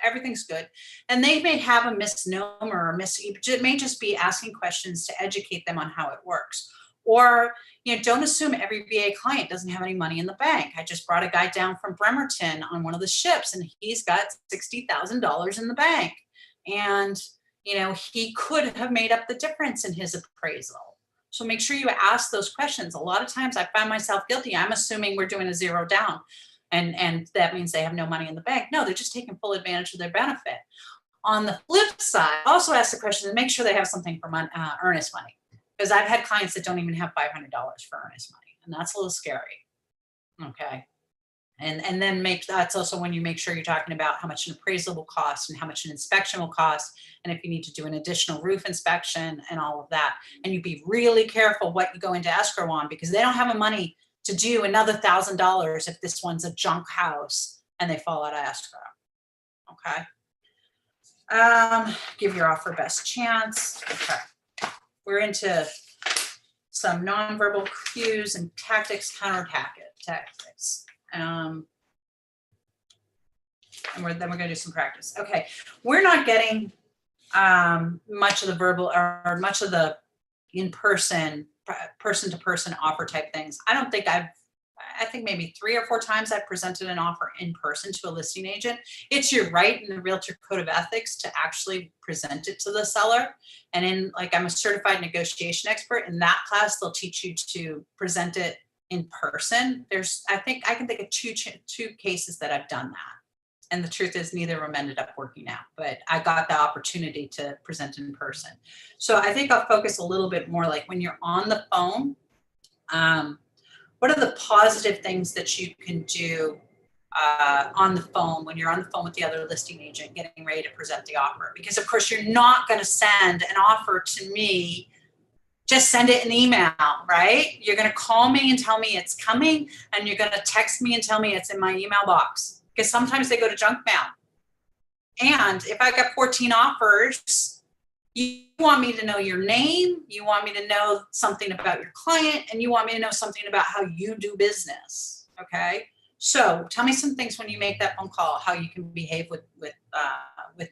Everything's good. And they may have a misnomer or it may just be asking questions to educate them on how it works. Or, don't assume every VA client doesn't have any money in the bank. I just brought a guy down from Bremerton on one of the ships and he's got $60,000 in the bank. And, he could have made up the difference in his appraisal. So make sure you ask those questions. A lot of times I find myself guilty. I'm assuming we're doing a zero down and that means they have no money in the bank. No, they're just taking full advantage of their benefit. On the flip side, also ask the question and make sure they have something for earnest money. Because I've had clients that don't even have $500 for earnest money, and that's a little scary. Okay. And then that's also when you make sure you're talking about how much an appraisal will cost and how much an inspection will cost. And if you need to do an additional roof inspection and all of that, and you be really careful what you go into escrow on because they don't have the money to do another $1,000 if this one's a junk house and they fall out of escrow. Okay. Give your offer best chance. Okay. We're into some nonverbal cues and tactics, counter tactics. And then we're going to do some practice. Okay, we're not getting much of the verbal or much of the in-person, person-to-person offer type things. I think maybe 3 or 4 times I've presented an offer in person to a listing agent. It's your right in the Realtor Code of Ethics to actually present it to the seller. And I'm a certified negotiation expert. In that class, they'll teach you to present it in person. I can think of two cases that I've done that. And the truth is neither of them ended up working out, but I got the opportunity to present in person. So I think I'll focus a little bit more like when you're on the phone, what are the positive things that you can do on the phone when you're on the phone with the other listing agent getting ready to present the offer? Because of course you're not going to send an offer to me, just send it an email, right? You're going to call me and tell me it's coming, and you're going to text me and tell me it's in my email box, because sometimes they go to junk mail. And if I got 14 offers, you want me to know your name, you want me to know something about your client, and you want me to know something about how you do business, okay? So tell me some things when you make that phone call, how you can behave with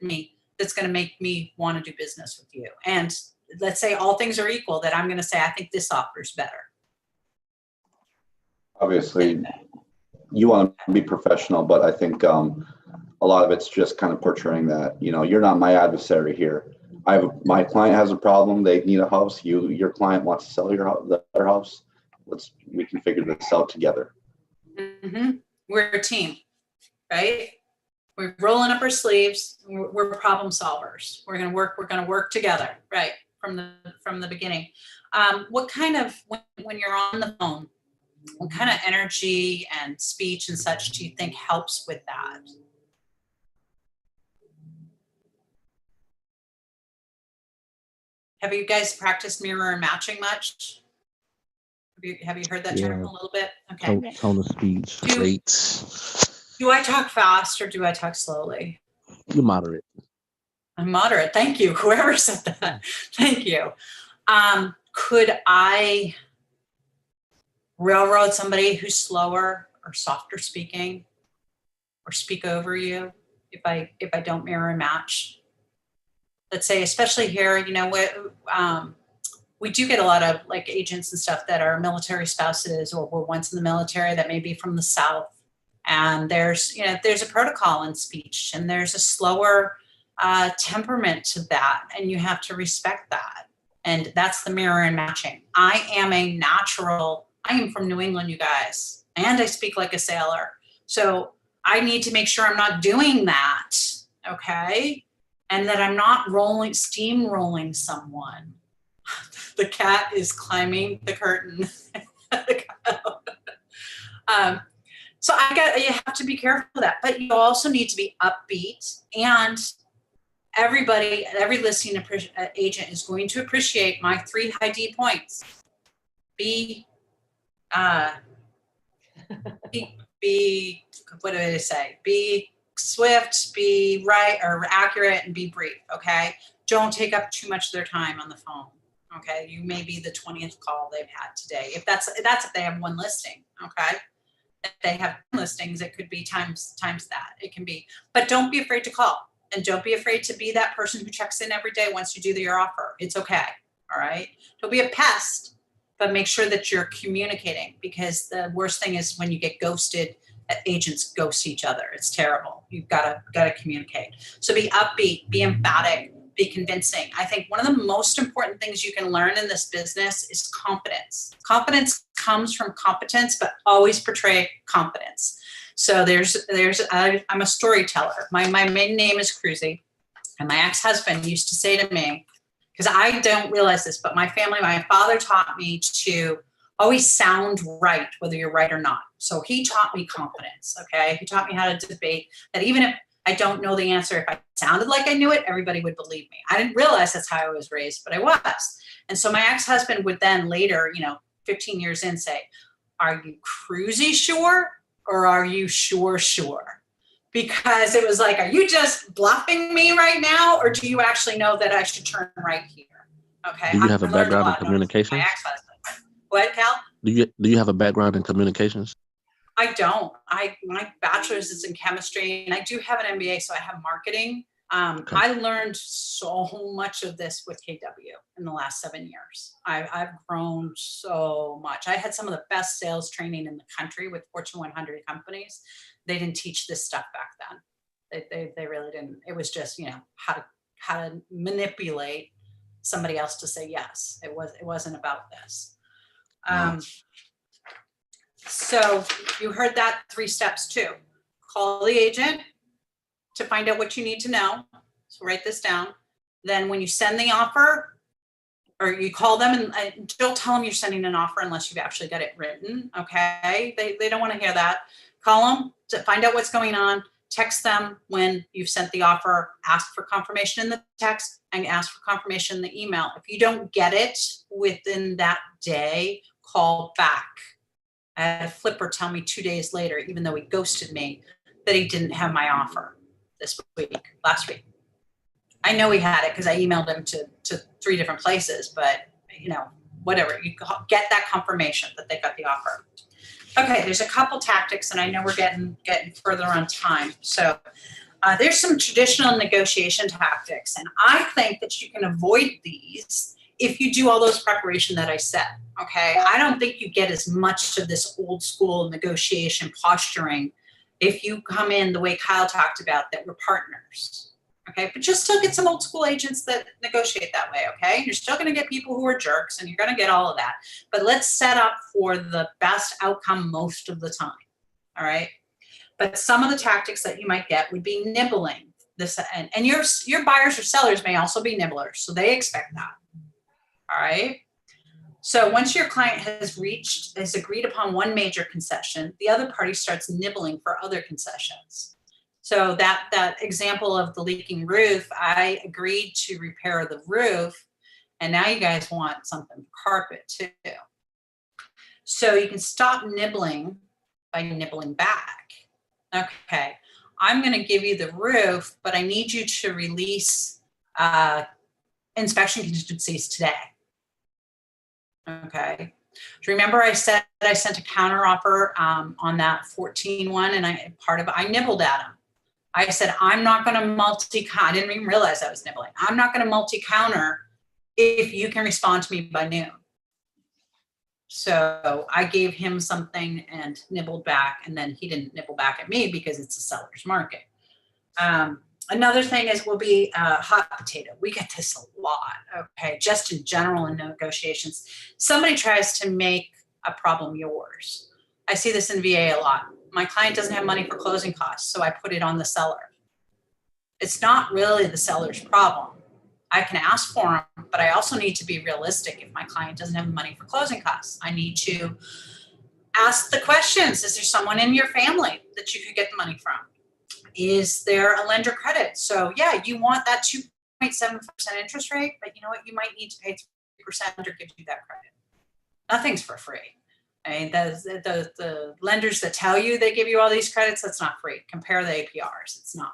me that's going to make me want to do business with you. And let's say all things are equal, that I'm going to say, I think this offer is better. Obviously, you want to be professional, but I think a lot of it's just kind of portraying that, you're not my adversary here. My client has a problem. They need a house. Your client wants to sell their house. We can figure this out together. Mm-hmm. We're a team, right? We're rolling up our sleeves. We're problem solvers. We're going to work together, right? From the beginning. What kind of, when you're on the phone, what kind of energy and speech and such do you think helps with that? Have you guys practiced mirror and matching much? Have you heard that term a little bit? Okay. Tone of speech, rates. Do I talk fast or do I talk slowly? You're moderate. I'm moderate. Thank you. Whoever said that. Thank you. Could I railroad somebody who's slower or softer speaking or speak over you if I don't mirror and match? Let's say, especially here, you know, we do get a lot of like agents and stuff that are military spouses or were once in the military that may be from the South. And there's a protocol in speech and there's a slower temperament to that. And you have to respect that. And that's the mirror and matching. I am from New England, you guys, and I speak like a sailor. So I need to make sure I'm not doing that, okay? And that I'm not steamrolling someone. The cat is climbing the curtain. So you have to be careful of that, but you also need to be upbeat, and every listing agent is going to appreciate my 3 high D points. Be what do they say? Be swift, be right or accurate, and be brief. Okay. Don't take up too much of their time on the phone. Okay. You may be the 20th call they've had today. If they have 1 listing. Okay. If they have listings, it could be times that. It can be, but don't be afraid to call, and don't be afraid to be that person who checks in every day once you do your offer. It's okay. All right. Don't be a pest, but make sure that you're communicating, because the worst thing is when you get ghosted, agents ghost each other. It's terrible. You've got to communicate. So be upbeat, be emphatic, be convincing. I think one of the most important things you can learn in this business is confidence. Confidence comes from competence, but always portray competence. So I'm a storyteller. My maiden name is Cruzy, and my ex-husband used to say to me, because I don't realize this, but my father taught me to always sound right, whether you're right or not. So he taught me confidence, okay? He taught me how to debate, that even if I don't know the answer, if I sounded like I knew it, everybody would believe me. I didn't realize that's how I was raised, but I was. And so my ex-husband would then later, 15 years in, say, are you Cruzy sure, or are you sure? Because it was like, are you just bluffing me right now, or do you actually know that I should turn right here? Okay. Do you have a background in communications? My ex-husband. What, Cal? Do you have a background in communications? I don't. My bachelor's is in chemistry, and I do have an MBA, so I have marketing. Okay. I learned so much of this with KW in the last 7 years. I've grown so much. I had some of the best sales training in the country with Fortune 100 companies. They didn't teach this stuff back then. They really didn't. It was just, how to manipulate somebody else to say yes. It wasn't about this. So you heard that 3 steps too. Call the agent to find out what you need to know. So write this down. Then when you send the offer, or you call them, and don't tell them you're sending an offer unless you've actually got it written. Okay. They don't want to hear that. Call them to find out what's going on. Text them when you've sent the offer, ask for confirmation in the text, and ask for confirmation in the email. If you don't get it within that day, call back. I had a flipper tell me 2 days later, even though he ghosted me, that he didn't have my offer last week. I know he had it because I emailed him to 3 different places, but whatever, you get that confirmation that they got the offer. Okay, there's a couple tactics, and I know we're getting further on time. So there's some traditional negotiation tactics, and I think that you can avoid these if you do all those preparation that I said. Okay, I don't think you get as much of this old school negotiation posturing if you come in the way Kyle talked about, that we're partners. Okay, but you'll still get some old school agents that negotiate that way. Okay, you're still going to get people who are jerks, and you're going to get all of that. But let's set up for the best outcome most of the time. All right. But some of the tactics that you might get would be nibbling this, and your buyers or sellers may also be nibblers, so they expect that. All right. So once your client has agreed upon one major concession, the other party starts nibbling for other concessions. So that example of the leaking roof, I agreed to repair the roof, and now you guys want something for carpet too. So you can stop nibbling by nibbling back. Okay, I'm going to give you the roof, but I need you to release inspection contingencies today. Okay. Do you remember I said I sent a counter offer on that 14 one, and I nibbled at him. I said, I'm not going to I didn't even realize I was nibbling. I'm not going to multi-counter if you can respond to me by noon. So I gave him something and nibbled back, and then he didn't nibble back at me because it's a seller's market. Another thing will be hot potato. We get this a lot, okay, just in general in negotiations. Somebody tries to make a problem yours. I see this in VA a lot. My client doesn't have money for closing costs, so I put it on the seller. It's not really the seller's problem. I can ask for them, but I also need to be realistic. If my client doesn't have money for closing costs, I need to ask the questions. Is there someone in your family that you could get the money from? Is there a lender credit? So yeah, you want that 2.7% interest rate, but you know what? You might need to pay 3% or give you that credit. Nothing's for free. I mean, the lenders that tell you they give you all these credits, that's not free. Compare the APRs, it's not.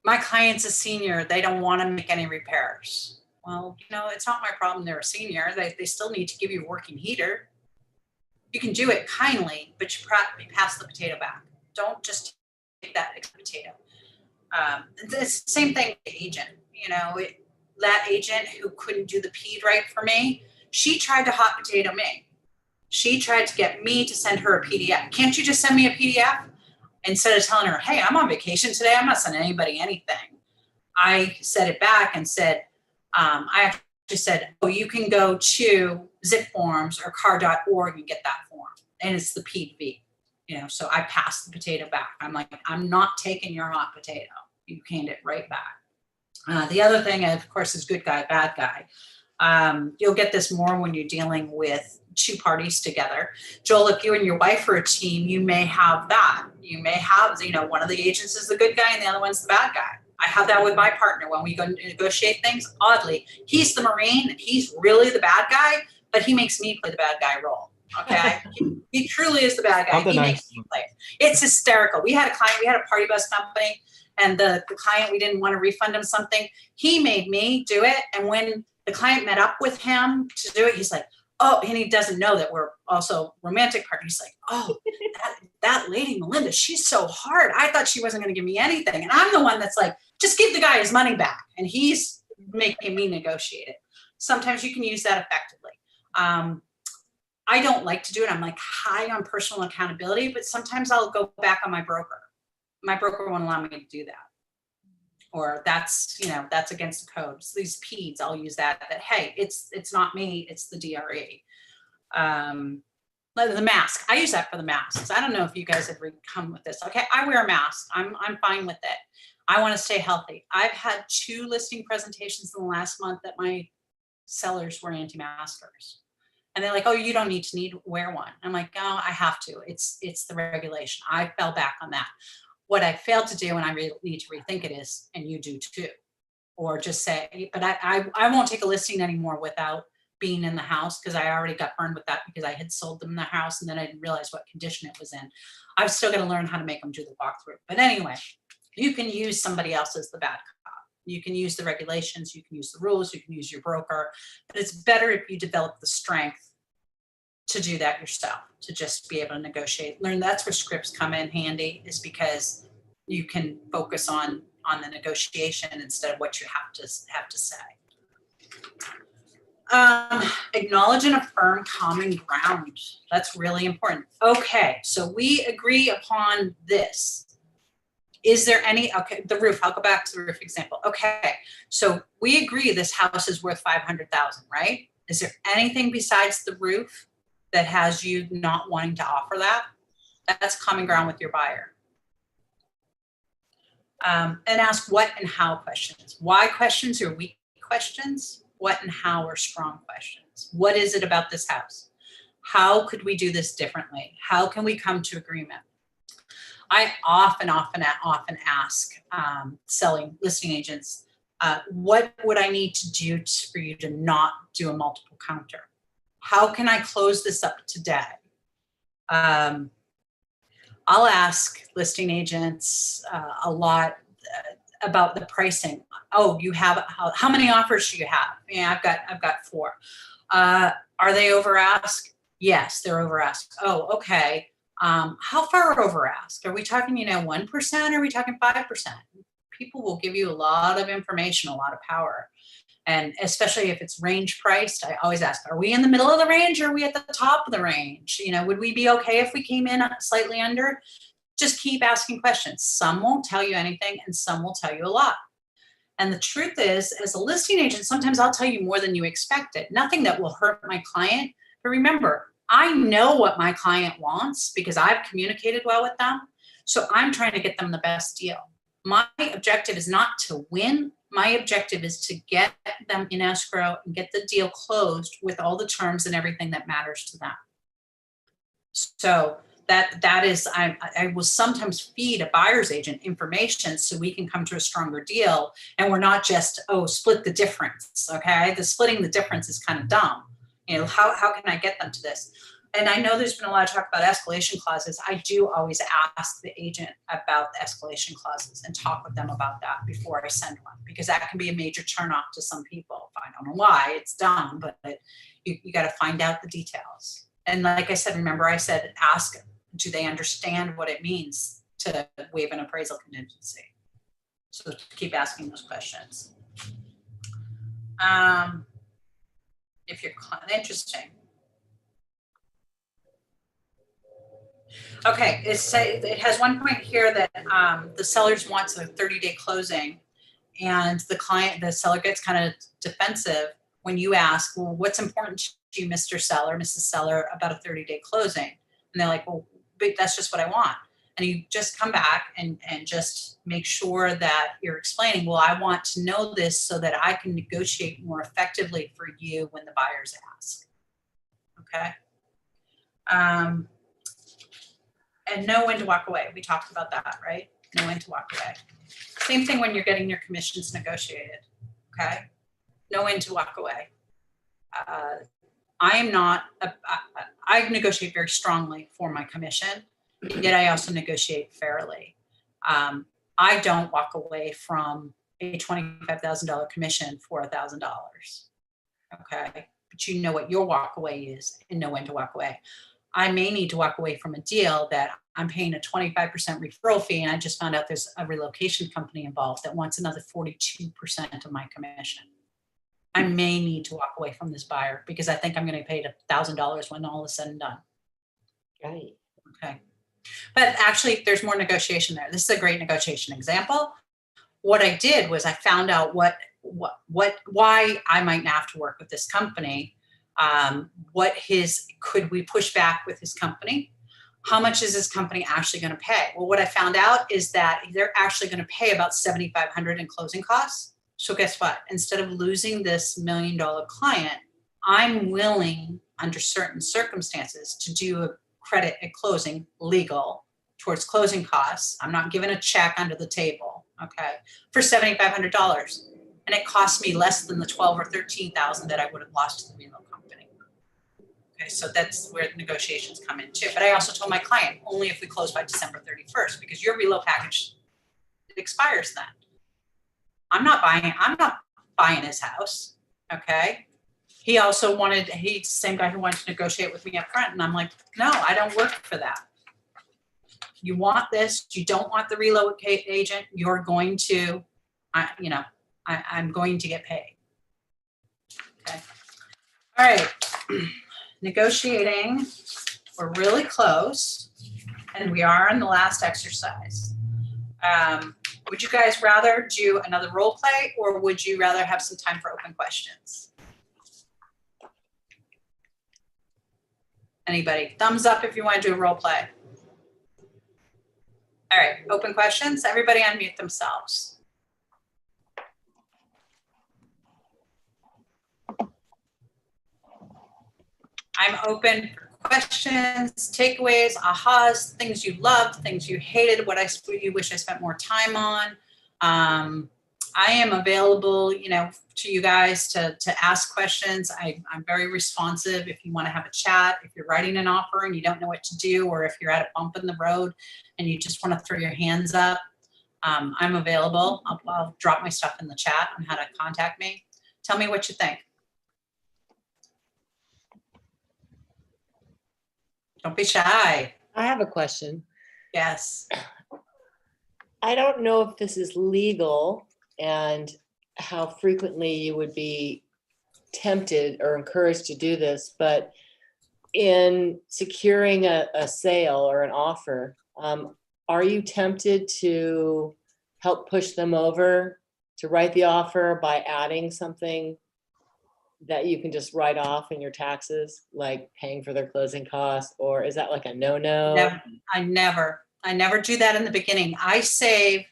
My client's a senior, they don't want to make any repairs. Well, you know, it's not my problem they're a senior. They still need to give you a working heater. You can do it kindly, but you pass the potato back. Don't just take that potato. It's the same thing with the agent. You know, that agent who couldn't do the PED right for me, she tried to hot potato me. She tried to get me to send her a PDF. Can't you just send me a PDF? Instead of telling her, hey, I'm on vacation today, I'm not sending anybody anything. I said it back and said, I actually said, oh, you can go to Zip Forms or car.org and get that form. And it's the PED. You know, so I passed the potato back. I'm like, I'm not taking your hot potato. You canned it right back. The other thing, of course, is good guy, bad guy. You'll get this more when you're dealing with two parties together. Joel, if you and your wife are a team, you may have that. You may have, you know, one of the agents is the good guy and the other one's the bad guy. I have that with my partner when we go to negotiate things. Oddly, he's the Marine and he's really the bad guy, but he makes me play the bad guy role. Okay. He truly is the bad guy. He makes me play. It's hysterical. We had a client, we had a party bus company, and the client, we didn't want to refund him something. He made me do it. And when the client met up with him to do it, he's like, oh, and he doesn't know that we're also romantic partners. He's like, oh, that lady Melinda, she's so hard. I thought she wasn't going to give me anything. And I'm the one that's like, just give the guy his money back. And he's making me negotiate it. Sometimes you can use that effectively. I don't like to do it. I'm like high on personal accountability, but sometimes I'll go back on my broker. My broker won't allow me to do that. Or that's, you know, that's against the code. So these PEDs, I'll use that, hey, it's not me, it's the DRE. The mask, I use that for the masks. I don't know if you guys have come with this. Okay, I wear a mask, I'm fine with it. I wanna stay healthy. I've had 2 listing presentations in the last month that my sellers were anti-maskers. And they're like, oh, you don't need to wear one. I'm like, oh, I have to, it's the regulation. I fell back on that. What I failed to do, and I really need to rethink it is, and you do too, or just say, but I won't take a listing anymore without being in the house, because I already got burned with that because I had sold them the house and then I didn't realize what condition it was in. I've still got to learn how to make them do the walkthrough. But anyway, you can use somebody else as the bad cop. You can use the regulations, you can use the rules, you can use your broker, but it's better if you develop the strength to do that yourself, to just be able to negotiate. Learn that's where scripts come in handy, is because you can focus on the negotiation instead of what you have to say. Acknowledge and affirm common ground. That's really important. Okay, so we agree upon this. Is there any, okay, the roof, I'll go back to the roof example. Okay, so we agree this house is worth $500,000, right? Is there anything besides the roof that has you not wanting to offer that? That's common ground with your buyer. And ask what and how questions. Why questions are weak questions. What and how are strong questions. What is it about this house? How could we do this differently? How can we come to agreement? I often ask listing agents, what would I need to do for you to not do a multiple counter? How can I close this up today? I'll ask listing agents a lot about the pricing. Oh, you have, how many offers do you have? Yeah, I've got 4. Are they over ask? Yes, they're over ask. Oh, okay. How far over ask? Are we talking, 1%? Or are we talking 5%? People will give you a lot of information, a lot of power. And especially if it's range priced, I always ask, are we in the middle of the range or are we at the top of the range? Would we be okay if we came in slightly under? Just keep asking questions. Some won't tell you anything and some will tell you a lot. And the truth is, as a listing agent, sometimes I'll tell you more than you expected. Nothing that will hurt my client. But remember, I know what my client wants because I've communicated well with them. So I'm trying to get them the best deal. My objective is not to win. My objective is to get them in escrow and get the deal closed with all the terms and everything that matters to them. So that is, I will sometimes feed a buyer's agent information so we can come to a stronger deal. And we're not just, split the difference. Okay. The splitting the difference is kind of dumb. How can I get them to this? And I know there's been a lot of talk about escalation clauses. I do always ask the agent about the escalation clauses and talk with them about that before I send one, because that can be a major turnoff to some people. I don't know why it's done, but you got to find out the details. And like I said, remember I said, ask, do they understand what it means to waive an appraisal contingency? So keep asking those questions. If you're interesting. Okay, it has one point here that the sellers wants a 30-day closing, and the seller gets kind of defensive when you ask, well, what's important to you, Mr. Seller, Mrs. Seller, about a 30-day closing? And they're like, well, but that's just what I want. And you just come back and just make sure that you're explaining, well, I want to know this so that I can negotiate more effectively for you when the buyers ask. Okay. And know when to walk away. We talked about that, right? Know when to walk away. Same thing when you're getting your commissions negotiated. Okay. Know when to walk away. I negotiate very strongly for my commission, yet I also negotiate fairly. I don't walk away from a $25,000 commission for $1,000. Okay. But you know what your walk away is and know when to walk away. I may need to walk away from a deal that I'm paying a 25% referral fee, and I just found out there's a relocation company involved that wants another 42% of my commission. I may need to walk away from this buyer because I think I'm going to pay $1,000 when all is said and done. Right. Okay. But actually, there's more negotiation there. This is a great negotiation example. What I did was I found out why I might have to work with this company. Could we push back with his company? How much is this company actually going to pay? Well, what I found out is that they're actually going to pay about $7,500 in closing costs. So guess what? Instead of losing this $1 million client, I'm willing under certain circumstances to do a credit at closing legal towards closing costs. I'm not giving a check under the table, okay, for $7,500. And it cost me less than the $12,000 or $13,000 that I would have lost to the reload company. Okay, so that's where the negotiations come in too. But I also told my client, only if we close by December 31st, because your reload package, it expires then. I'm not buying his house, okay? He also he's the same guy who wanted to negotiate with me up front. And I'm like, no, I don't work for that. You want this, you don't want the relocate agent, you're going to, I'm going to get paid. Okay. All right. Negotiating. We're really close. And we are in the last exercise. Would you guys rather do another role play, or would you rather have some time for open questions? Anybody? Thumbs up if you want to do a role play. All right, open questions. Everybody unmute themselves. I'm open for questions, takeaways, ahas, things you loved, things you hated, what you wish I spent more time on. I am available, you know, to you guys to ask questions. I'm very responsive if you want to have a chat, if you're writing an offer and you don't know what to do, or if you're at a bump in the road and you just want to throw your hands up. I'm available. I'll drop my stuff in the chat on how to contact me. Tell me what you think. Don't be shy. I have a question. Yes. I don't know if this is legal and how frequently you would be tempted or encouraged to do this, but in securing a sale or an offer, are you tempted to help push them over to write the offer by adding something that you can just write off in your taxes, like paying for their closing costs, or is that like a no-no? No, I never do that in the beginning. I save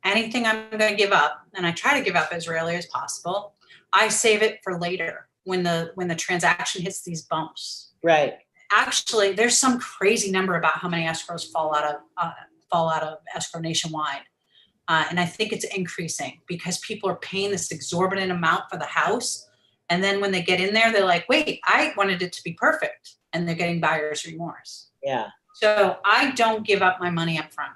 anything I'm going to give up, and I try to give up as rarely as possible. I save it for later when the transaction hits these bumps. Right. Actually, there's some crazy number about how many escrows fall out of escrow nationwide. And I think it's increasing because people are paying this exorbitant amount for the house. And then when they get in there, they're like, wait, I wanted it to be perfect. And they're getting buyer's remorse. Yeah. So I don't give up my money up front.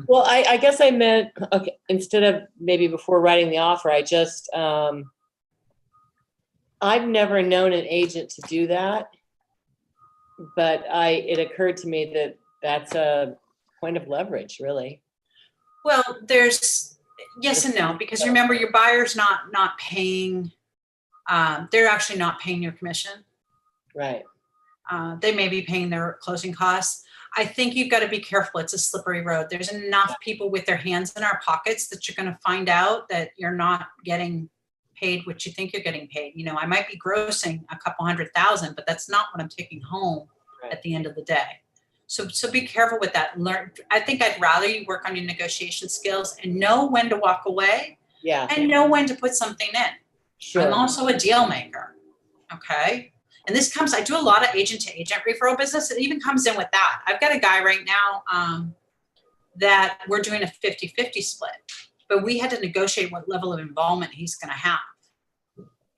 Well, I guess I meant, okay, instead of maybe before writing the offer, I just, I've never known an agent to do that. But it occurred to me that that's a point of leverage, really. Well, there's yes and no, because remember your buyer's not paying, they're actually not paying your commission. Right. They may be paying their closing costs. I think you've got to be careful. It's a slippery road. There's enough people with their hands in our pockets that you're going to find out that you're not getting paid what you think you're getting paid. You know, I might be grossing a couple $100,000, but that's not what I'm taking home at the end of the day. So be careful with that. Learn. I think I'd rather you work on your negotiation skills and know when to walk away. Yeah. And know when to put something in. Sure. I'm also a deal maker. Okay. And this comes, I do a lot of agent to agent referral business. It even comes in with that. I've got a guy right now that we're doing a 50-50 split, but we had to negotiate what level of involvement he's going to have.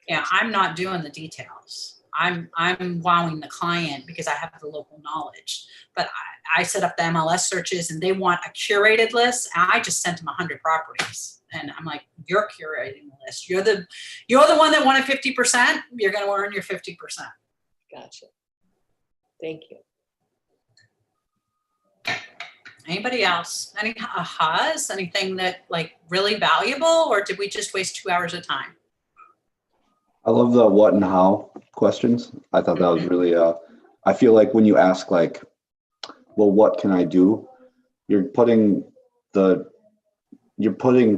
Yeah. I'm not doing the details. I'm wowing the client because I have the local knowledge, but I set up the MLS searches and they want a curated list. And I just sent them 100 properties and I'm like, you're curating the list. You're the one that wanted 50%. You're going to earn your 50%. Gotcha. Thank you. Anybody else? Any ahas? Anything that like really valuable, or did we just waste 2 hours of time? I love the what and how questions. I thought that was really, I feel like when you ask like, well, what can I do? You're putting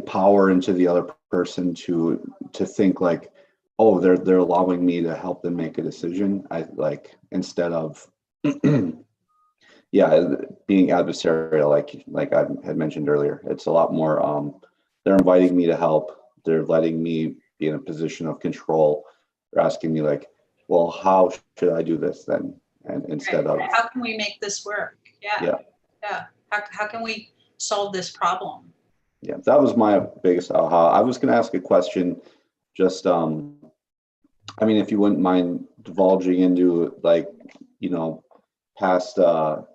power into the other person to think like, oh, they're allowing me to help them make a decision. I like, instead of, yeah, being adversarial, like I had mentioned earlier, it's a lot more, they're inviting me to help. They're letting me be in a position of control. They're asking me like, well, how should I do this then? And instead of, how can we make this work? Yeah. How can we solve this problem? Yeah, that was my biggest aha. I was going to ask a question, just, I mean, if you wouldn't mind divulging into like, you know, past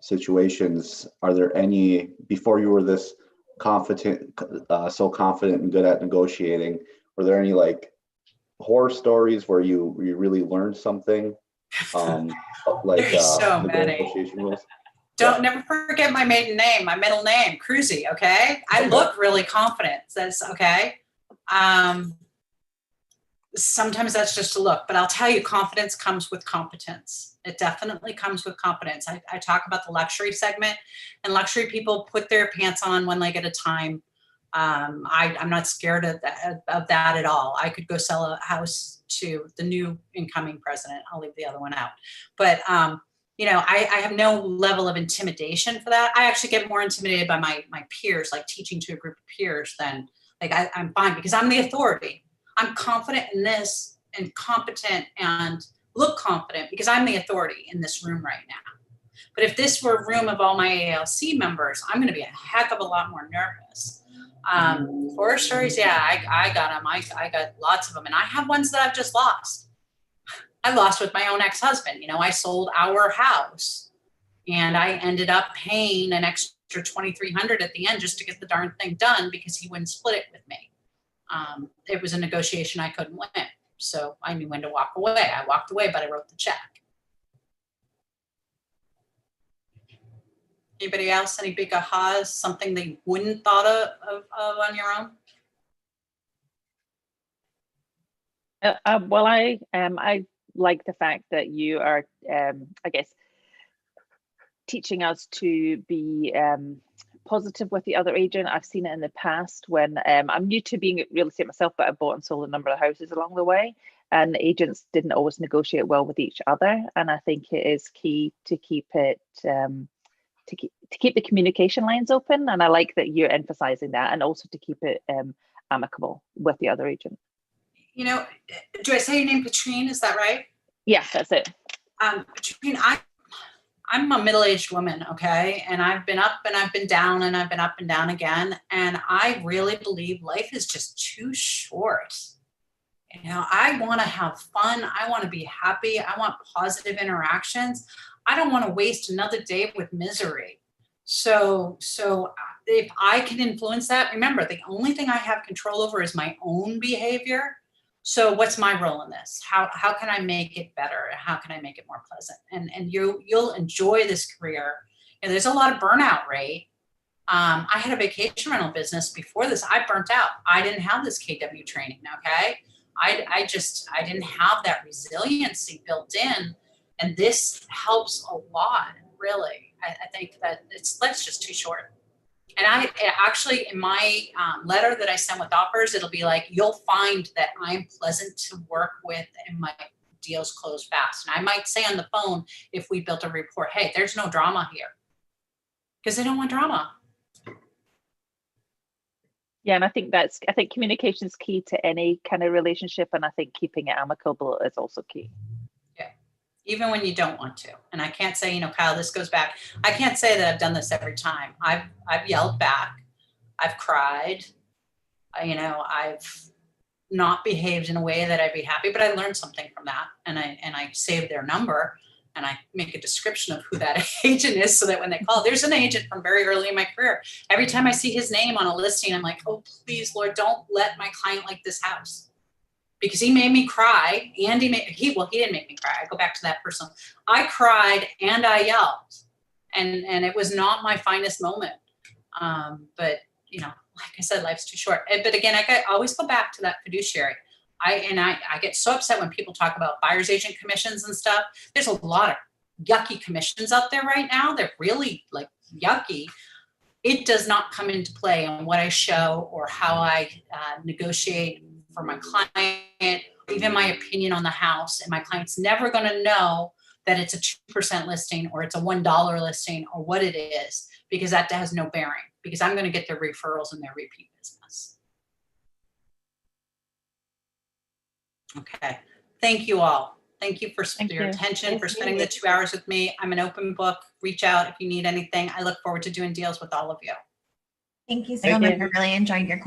situations, are there any, before you were this confident, so confident and good at negotiating, were there any like horror stories where you really learned something? Like so negotiation rules? Don't never forget my maiden name, my middle name, Cruzy. Okay, I look really confident. That's okay. Sometimes that's just a look, but I'll tell you, confidence comes with competence. It definitely comes with competence. I talk about the luxury segment, and luxury people put their pants on one leg at a time. I'm not scared of that at all. I could go sell a house to the new incoming president. I'll leave the other one out. But, you know, I have no level of intimidation for that. I actually get more intimidated by my peers, like teaching to a group of peers than like I'm fine because I'm the authority. I'm confident in this and competent and look confident because I'm the authority in this room right now. But if this were a room of all my ALC members, I'm going to be a heck of a lot more nervous. Horror stories, yeah, I got them. I got lots of them, and I have ones that I've just lost. I lost with my own ex-husband. You know, I sold our house, and I ended up paying an extra $2,300 at the end just to get the darn thing done because he wouldn't split it with me. It was a negotiation I couldn't win, so I knew when to walk away. I walked away, but I wrote the check. Anybody else? Any big ahas? Something they wouldn't thought of on your own? Well, I like the fact that you are, I guess, teaching us to be positive with the other agent. I've seen it in the past when I'm new to being real estate myself, but I bought and sold a number of houses along the way, and agents didn't always negotiate well with each other. And I think it is key to keep it. To keep the communication lines open, and I like that you're emphasizing that, and also to keep it amicable with the other agent. You know, do I say your name, Patrine? Is that right? Yes, that's it. Patrine, I'm a middle-aged woman, okay, and I've been up and I've been down and I've been up and down again, and I really believe life is just too short. You know, I want to have fun. I want to be happy. I want positive interactions. I don't want to waste another day with misery. So if I can influence that, remember, the only thing I have control over is my own behavior. So what's my role in this? How can I make it better? How can I make it more pleasant? And you'll enjoy this career. And there's a lot of burnout rate. I had a vacation rental business before this. I burnt out. I didn't have this KW training, okay? I didn't have that resiliency built in. And this helps a lot, really. I think that life's just too short. And I actually, in my letter that I send with offers, it'll be like, you'll find that I'm pleasant to work with and my deals close fast. And I might say on the phone, if we built a report, hey, there's no drama here. Because they don't want drama. Yeah, and I think communication is key to any kind of relationship. And I think keeping it amicable is also key. Even when you don't want to. And I can't say, you know, Kyle, this goes back. I can't say that I've done this every time. I've yelled back. I've cried. You know, I've not behaved in a way that I'd be happy, but I learned something from that. And I saved their number and I make a description of who that agent is so that when they call, there's an agent from very early in my career. Every time I see his name on a listing, I'm like, oh, please, Lord, don't let my client like this house. Because he made me cry, and he didn't make me cry. I go back to that person. I cried and I yelled, and it was not my finest moment. But you know, like I said, life's too short. But again, I always go back to that fiduciary. I get so upset when people talk about buyer's agent commissions and stuff. There's a lot of yucky commissions out there right now. They're really like yucky. It does not come into play on what I show or how I negotiate for my client, even my opinion on the house. And my client's never going to know that it's a 2% listing or it's a $1 listing or what it is, because that has no bearing, because I'm going to get their referrals and their repeat business. Okay. Thank you all. Thank you for your attention, for spending the 2 hours with me. I'm an open book. Reach out if you need anything. I look forward to doing deals with all of you. Thank you so much. I really enjoyed your